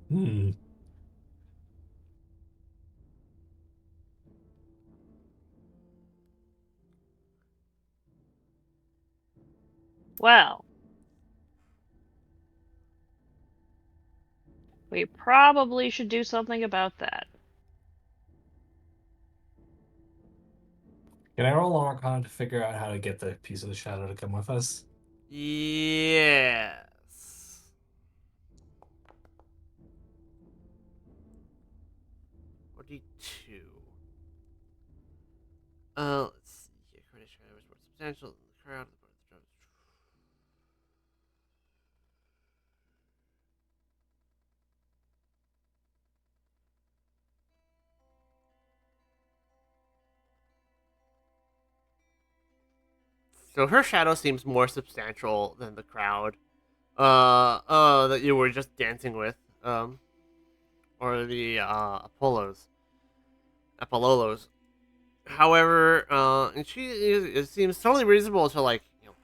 Hmm. Well, we probably should do something about that. Can I roll Arcana to figure out how to get the piece of the shadow to come with us? Yes. 42. Let's see. Yeah, Koriday's shadow is more substantial than the crowd. So her shadow seems more substantial than the crowd. That you were just dancing with. Or the Apollolos. However, and it seems totally reasonable to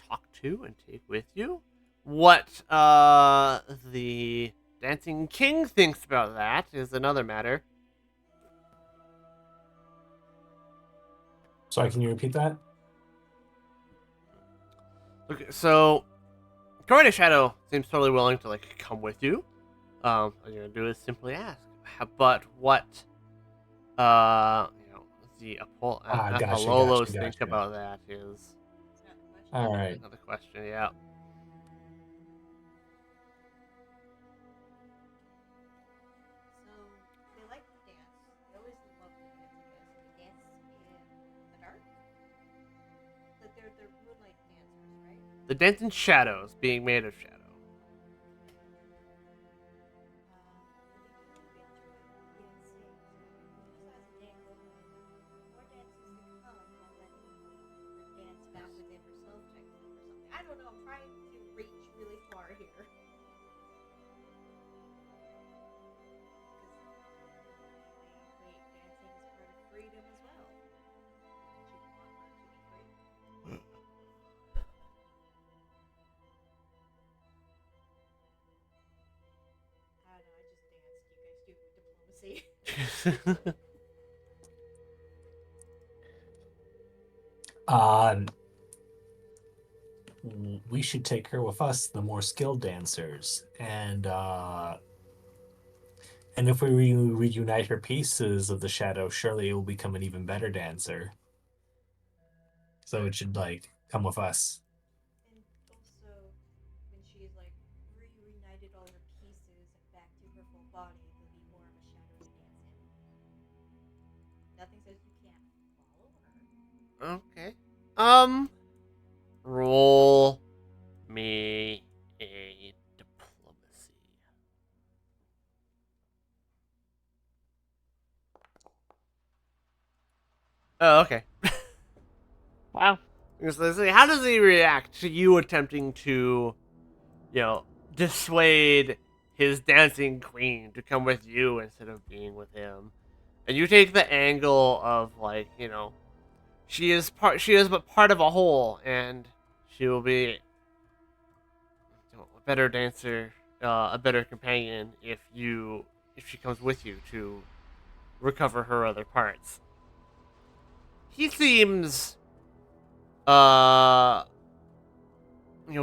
talk to and take with you. What the Dancing King thinks about that is another matter. Sorry, can you repeat that? Okay, so Corina Shadow seems totally willing to come with you. All you're gonna do is simply ask. But what the Gotcha, Apollolos think gotcha. about that is It's not the question. All right. another question. Yeah. So they like to dance. They always love to dance, I guess. And they dance in the dark. Like they're moonlight dancers, right? The dancing shadows being made of shadow. I don't know. I'm trying to reach really far here. Wait, dancing is part of freedom as well. Don't you want her to be free? I don't know. I just danced. You guys do diplomacy. We should take her with us, the more skilled dancers, and if we reunite her pieces of the shadow, surely it will become an even better dancer. So it should come with us. And also, body will be more of a shadow to dance in. Nothing says you can't follow her. Okay. Roll me a diplomacy. Oh, okay. Wow. So let's see, how does he react to you attempting to, dissuade his dancing queen to come with you instead of being with him? And you take the angle of like, she is but part of a whole, and she will be a better dancer, a better companion if she comes with you to recover her other parts. He seems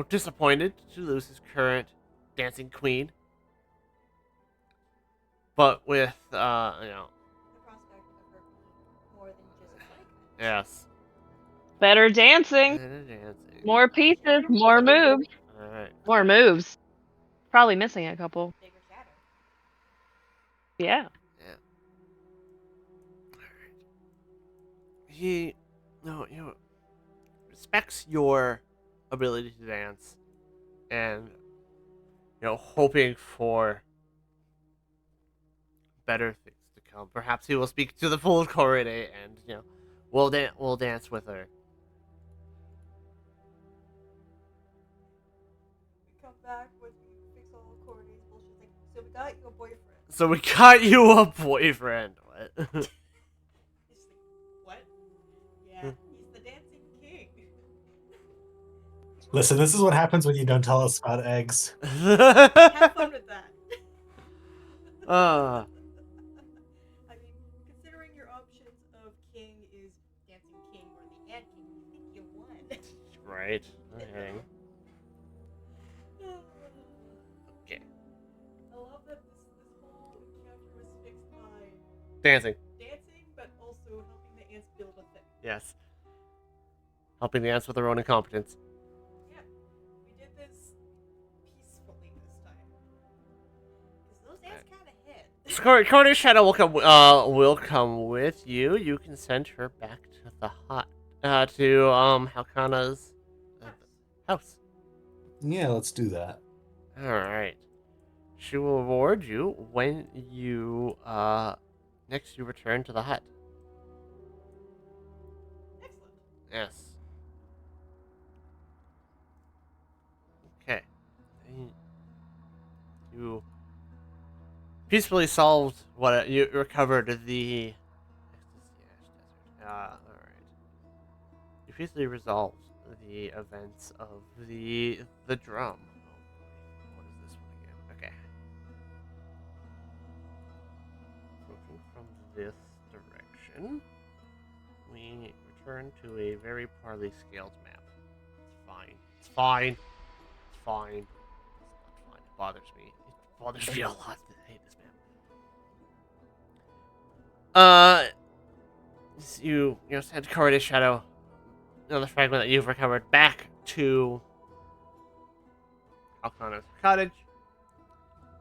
disappointed to lose his current dancing queen. But with, The prospect of her being more than just a playground. yes. Better dancing. Dancing. More pieces. More moves. Alright. More moves. Probably missing a couple. Bigger shadow. Yeah. Yeah. Alright. He, no, respects your ability to dance and, hoping for better things to come. Perhaps he will speak to the full Corriday and, we'll dance with her. We come back once we fix all Corday's bullshit. Like, so we got you a boyfriend. So we got you a boyfriend. What? He's like, what? Yeah, he's the dancing king. Listen, this is what happens when you don't tell us about eggs. Have fun with that. uh, I mean, considering your options of king is dancing king or the ant king, you think you won. right. Okay. Okay. I love that this whole encounter was fixed by Dancing. dancing, but also helping the ants build a thing. Yes. Helping the ants with their own incompetence. Yeah, we did this peacefully this time. Because those ants kind of hit. Corriday's shadow will come with you. You can send her back to the hut. To Halkana's house. Yeah, let's do that. Alright. She will reward you when you next you return to the hut. Excellent. Yes. Okay. You peacefully solved you recovered the alright. You peacefully resolved the events of the drum. Oh, what is this one again? Okay. Looking from this direction, we return to a very poorly scaled map. It's fine. It's fine. It's fine. It's not fine. It bothers me. It bothers me a lot. I hate this map. You send Corriday's shadow, another fragment that you've recovered, back to Halkana's cottage,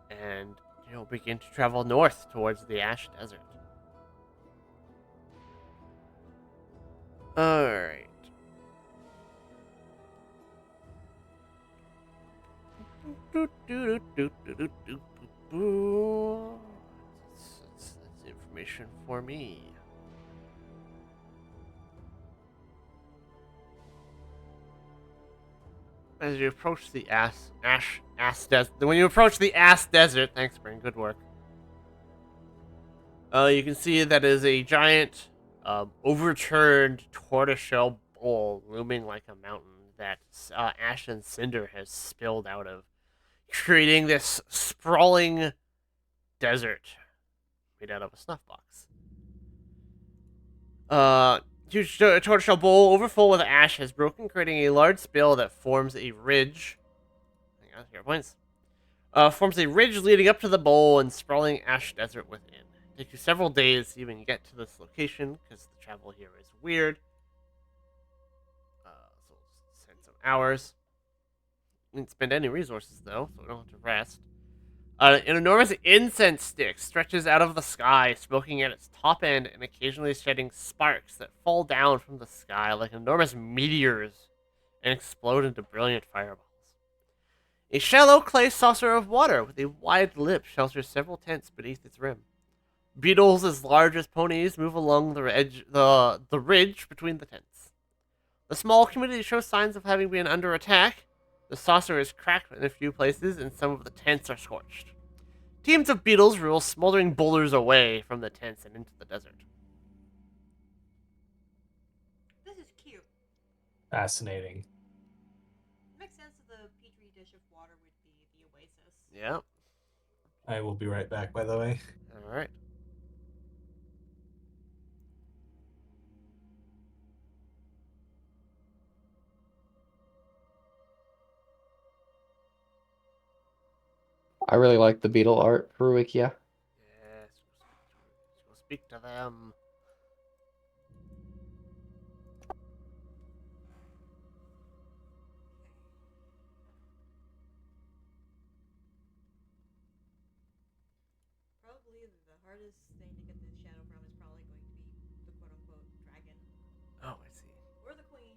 and you'll begin to travel north towards the Ash Desert. Alright. That's information for me. As you approach the when you approach the Ass Desert, thanks, Brain, good work. You can see that is a giant, overturned tortoiseshell bowl looming like a mountain that ash and cinder has spilled out of, creating this sprawling desert made out of a snuff box. Huge tortoiseshell bowl overfull with ash has broken, creating a large spill that forms a ridge. Hang on, here points. Forms a ridge leading up to the bowl and sprawling ash desert within. It takes you several days to even get to this location because the travel here is weird. So we'll spend some hours. You didn't spend any resources though, so we don't have to rest. An enormous incense stick stretches out of the sky, smoking at its top end and occasionally shedding sparks that fall down from the sky like enormous meteors and explode into brilliant fireballs. A shallow clay saucer of water with a wide lip shelters several tents beneath its rim. Beetles as large as ponies move along the ridge between the tents. The small community shows signs of having been under attack. The saucer is cracked in a few places, and some of the tents are scorched. Teams of beetles roll smoldering boulders away from the tents and into the desert. This is cute. Fascinating. Makes sense that the petri dish of water would be the oasis. Yeah. I will be right back, by the way. All right. I really like the beetle art for Wikia. Yes. Go speak to them. Probably the hardest thing to get the shadow from is probably going to be the quote-unquote dragon. Oh, I see. Or the queen.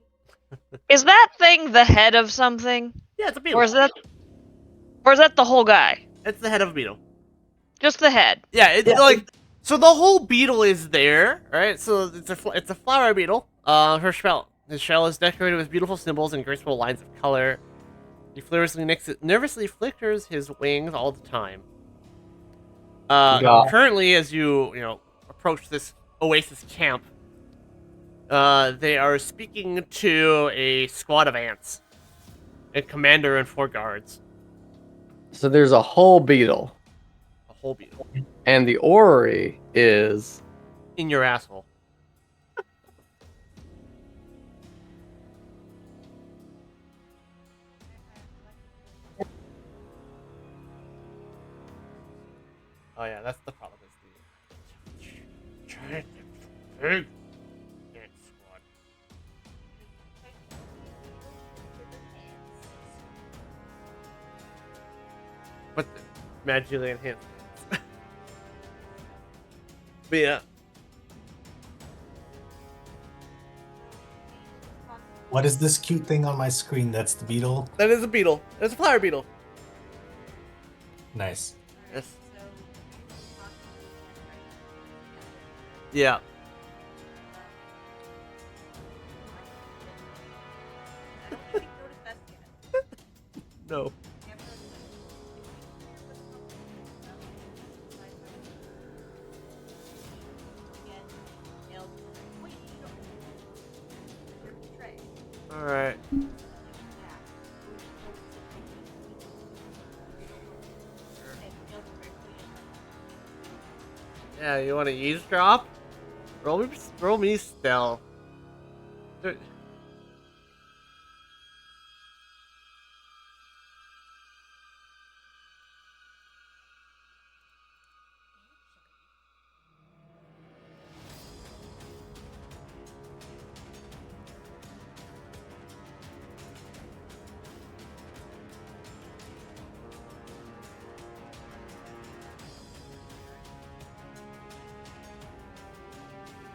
Is that thing the head of something? Yeah, it's a beetle. Or is that the whole guy? It's the head of a beetle. Just the head. Yeah, it's like so the whole beetle is there, right? So it's a flower beetle. His shell is decorated with beautiful symbols and graceful lines of color. He nervously flickers his wings all the time. Yeah. Currently, as you approach this oasis camp, they are speaking to a squad of ants, a commander and 4 guards, So there's a whole beetle, a whole beetle and the orrery is in your asshole. Oh yeah, that's the problem. Is the giant pig ant squad. But the magically enhanced ants. But yeah, What is this cute thing on my screen? That's the beetle. that is a beetle. It's a flower beetle. Nice. Yes. So, Yeah. I don't think you've noticed best yet. No. All right. Yeah, you want to eavesdrop? Roll me stealth. There-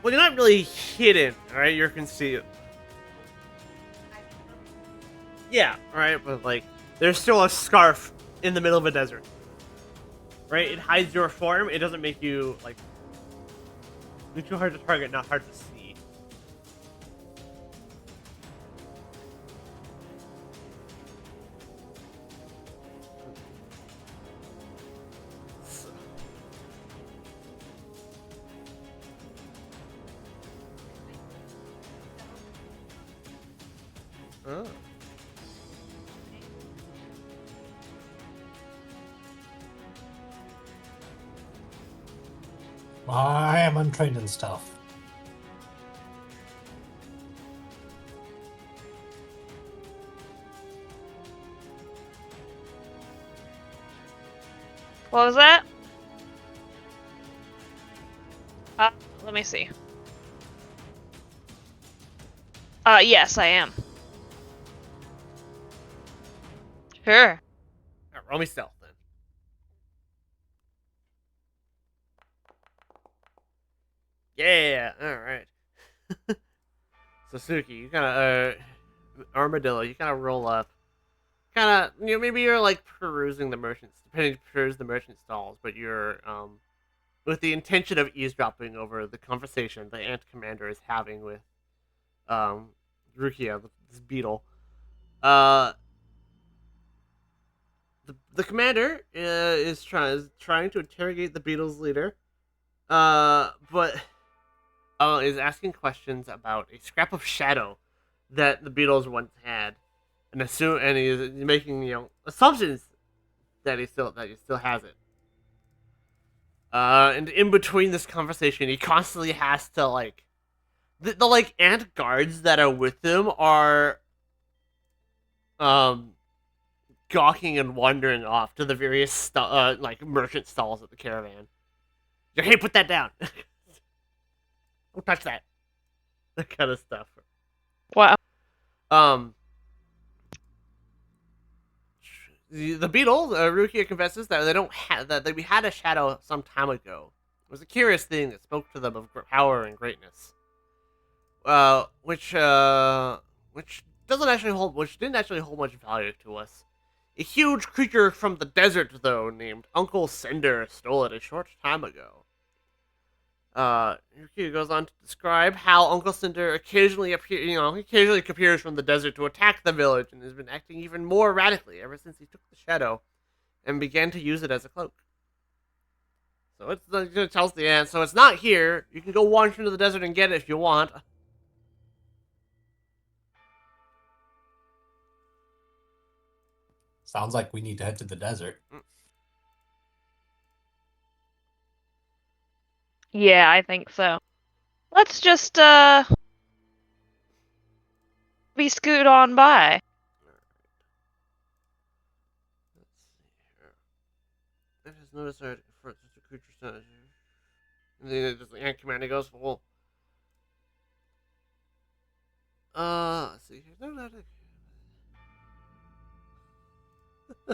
Well, you're not really hidden, alright? You're concealed. Yeah, right, but like, there's still a scarf in the middle of a desert. Right? It hides your form, it doesn't make you, like, you're too hard to target, not hard to see. Oh. I am untrained in stuff. What was that? Let me see. Yes, I am. Sure. Alright, roll me stealth then. Yeah, alright. So Suki, you kinda Armadillo, you kinda roll up. Kinda maybe you're like perusing the merchants peruse the merchant stalls, but you're with the intention of eavesdropping over the conversation the ant commander is having with um Rukia, this beetle. Uh the commander is trying to interrogate the beetle's leader. But is asking questions about a scrap of shadow that the Beatles once had, and he's making assumptions that he still has it. And in between this conversation, he constantly has to like the like ant guards that are with him are um gawking and wandering off to the various like merchant stalls at the caravan. Like, hey, put that down! Don't touch that. That kind of stuff. Wow. Um, the beetle, Rukia confesses that they don't have that we had a shadow some time ago. It was a curious thing that spoke to them of power and greatness. Which didn't actually hold much value to us. A huge creature from the desert, though, named Uncle Cinder, stole it a short time ago. Rukia goes on to describe how Uncle Cinder occasionally appears from the desert to attack the village, and has been acting even more erratically ever since he took the shadow and began to use it as a cloak. So it tells the ant, so it's not here. You can go wander into the desert and get it if you want. Sounds like we need to head to the desert. Yeah, I think so. Let's just be scoot on by. Let's see here. It has noticed that for the creature says. And then the ant commander goes, well, let's see here. No, not I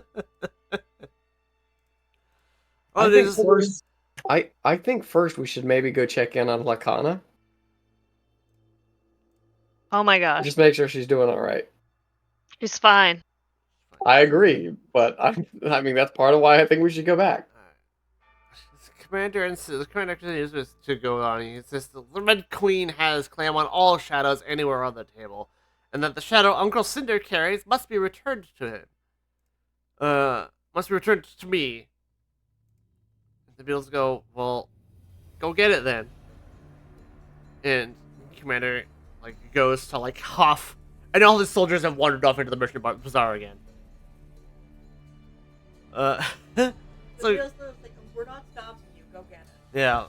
oh, think there's first, I think first we should maybe go check in on Lakana. Oh my gosh, Just make sure she's doing all right. she's fine. I agree, but I mean that's part of why I think we should go back. The commander continues to go on. He insists the Red Queen has claim on all shadows anywhere on the table, and that the shadow Uncle Cinder carries must be returned to him. Must be returned to me. The Beatles go, well, go get it then. And commander goes to huff, and all his soldiers have wandered off into the merchant bazaar again. The So Beatles are like, we're not stopping you. Go get it. yeah.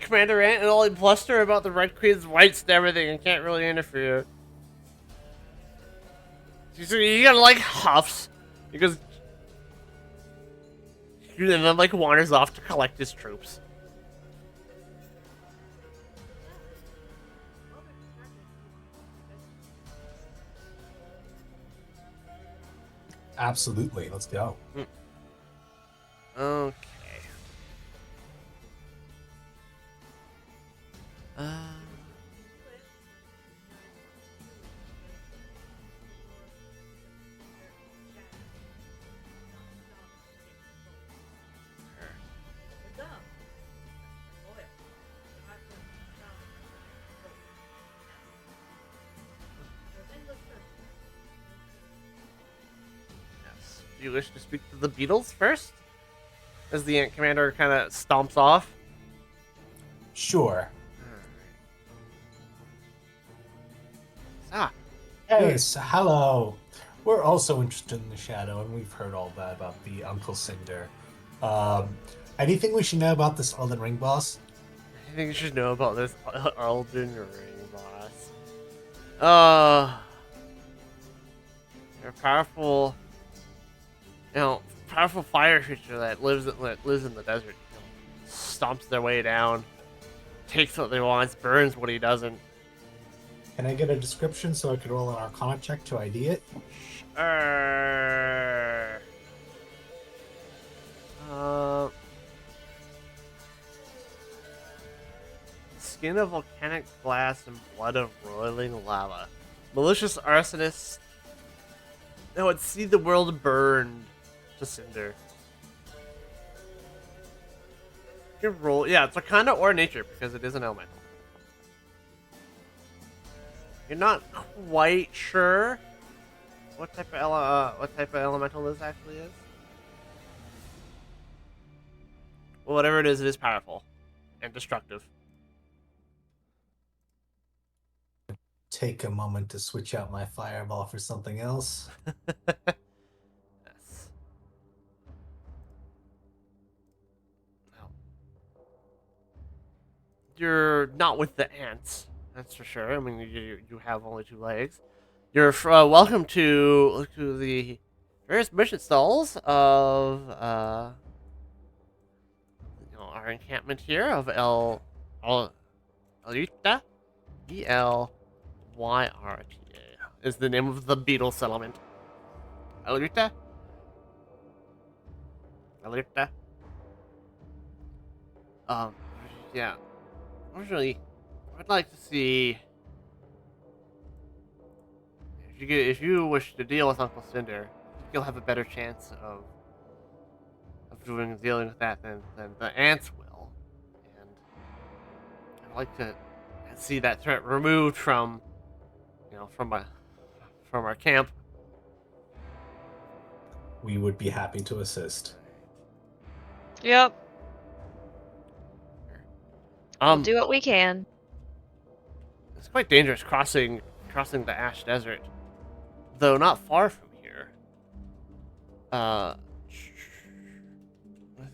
Commander Ant and all bluster about the Red Queen's rights and everything and can't really interfere. So he huffs because and then wanders off to collect his troops. Absolutely. Let's go. Okay. Yes. Do you wish to speak to the Beatles first? As the Ant Commander kind of stomps off. Sure. Ah, Hey, so hello. We're also interested in the shadow, and we've heard all that about the Uncle Cinder. Anything we should know about this Elden Ring boss? I think you should know about this Elden Ring boss. They're a powerful, powerful fire creature that lives in the desert. Stomps their way down, takes what they want, burns what he doesn't. Can I get a description so I could roll an Arcana check to ID it? skin of volcanic glass and blood of roiling lava. Malicious arsonists that would see the world burned to cinder. Your roll, yeah, it's Arcana or Nature because it is an elemental. You're not quite sure what type of elemental this actually is. Well, whatever it is powerful and destructive. Take a moment to switch out my fireball for something else. Yes. Well, you're not with the ants, that's for sure. I mean, you have only 2 legs. You're welcome to the various mission stalls of our encampment here of Elytra. Elytra is the name of the beetle settlement. Elytra. Yeah. Originally, I'd like to see if you wish to deal with Uncle Cinder, you'll have a better chance of dealing with that than the ants will. And I'd like to see that threat removed from from our camp. We would be happy to assist. Yep. We'll do what we can. It's quite dangerous crossing the Ash Desert, though not far from here.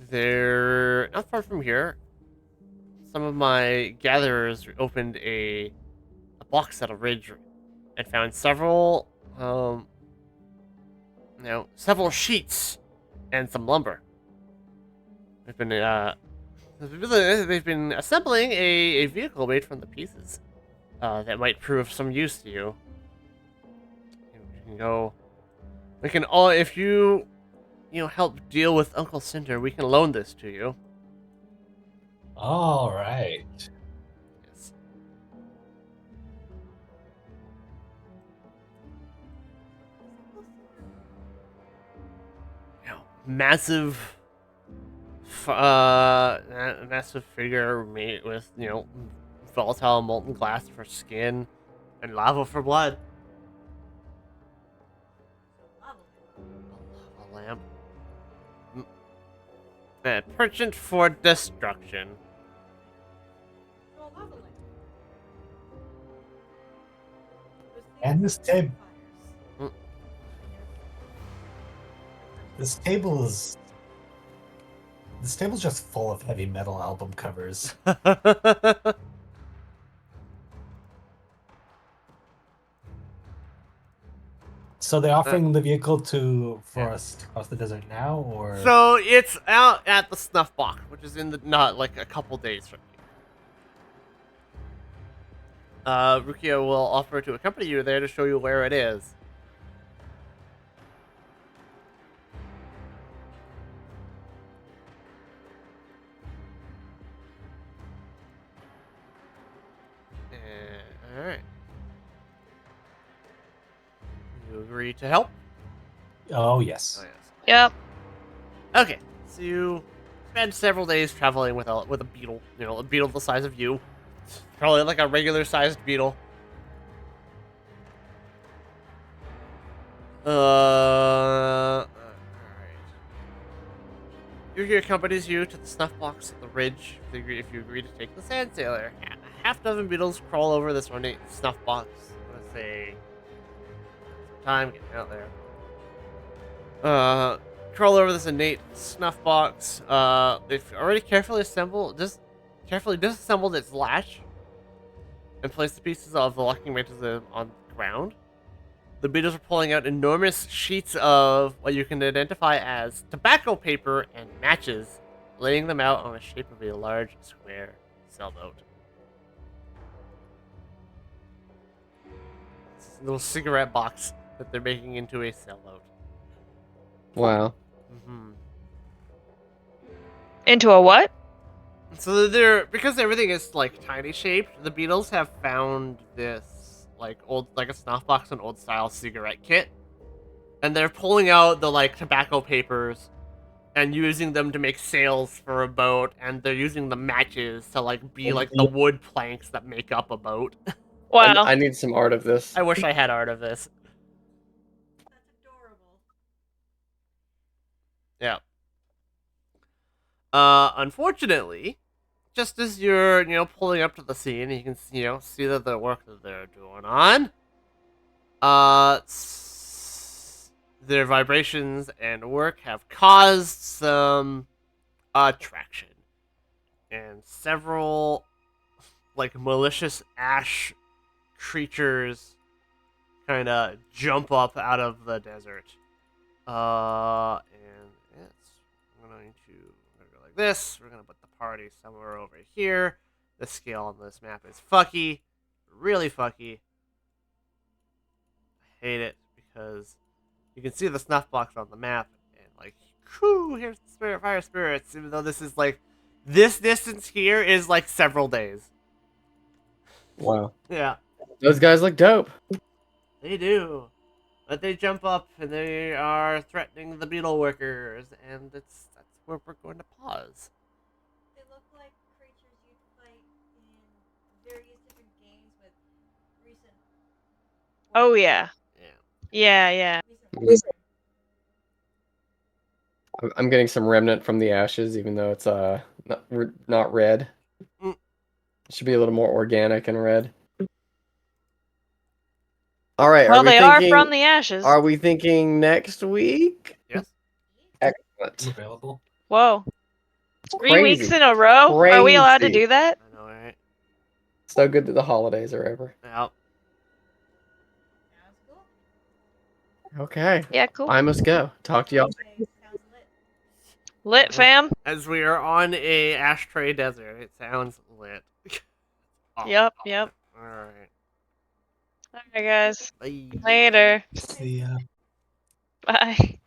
They're not far from here. Some of my gatherers opened a box at a ridge and found several several sheets and some lumber. They've been assembling a vehicle made from the pieces that might prove of some use to you. You can go. We can all, if you help deal with Uncle Cinder, we can loan this to you. All right. Yes. Massive figure made with volatile molten glass for skin and lava for blood. A lamp. Penchant for destruction. So a lava lamp. And this table. Mm. This table's just full of heavy metal album covers. So they're offering the vehicle for us to cross the desert now, or So it's out at the snuff box, which is in not like a couple days from here. Rukia will offer to accompany you there to show you where it is. All right. You agree to help? Oh yes. Oh yes. Yep. Okay, so you spend several days traveling with a beetle. A beetle the size of you. It's probably like a regular-sized beetle. Alright. Yuki accompanies you to the snuff box at the ridge if you agree to take the sand sailor. A half dozen beetles crawl over this ornate snuff box. Let's say time getting out there. Crawl over this innate snuff box. They've already carefully disassembled its latch and placed the pieces of the locking mechanism on the ground. The beetles are pulling out enormous sheets of what you can identify as tobacco paper and matches, laying them out on the shape of a large square sailboat. It's a little cigarette box that they're making into a sailboat. Wow. Mm-hmm. Into a what? So they're because everything is like tiny shaped. The beetles have found this like a snuff box, an old style cigarette kit, and they're pulling out the like tobacco papers and using them to make sails for a boat, and they're using the matches to like be like the wood planks that make up a boat. Wow. I need some art of this. I wish I had art of this. That's adorable. Yeah. Unfortunately, just as you're, pulling up to the scene, you can, see that the work that they're doing on, their vibrations and work have caused some attraction, and several, like, malicious ash creatures kind of jump up out of the desert. And I'm going to go like this. We're going to put the party somewhere over here. The scale on this map is fucky. Really fucky. I hate it because you can see the snuff box on the map and like, whew, here's the spirit, fire spirits, even though this is like, this distance here is like several days. Wow. Yeah, Those guys look dope. they do. But they jump up and they are threatening the beetle workers, and that's where we're going to pause. They look like creatures you'd fight in various different games with recent. Oh yeah. Yeah. Yeah. Recent. I'm getting some remnant from the ashes, even though it's not red. Mm. It should be a little more organic and red. All right. Well, are we they thinking, are from the ashes. Are we thinking next week? Yes. Excellent. Available. Whoa. It's 3 weeks crazy. in a row? Are we allowed to Crazy. do that? I know, right? So good that the holidays are over. Yep. Sounds cool. Okay. Yeah, cool. I must go. Talk to y'all. Okay, sounds lit. Lit, fam. As we are on a ashtray desert, it sounds lit. Yep. Alright. Alright, guys. Bye. Later. See ya. Bye.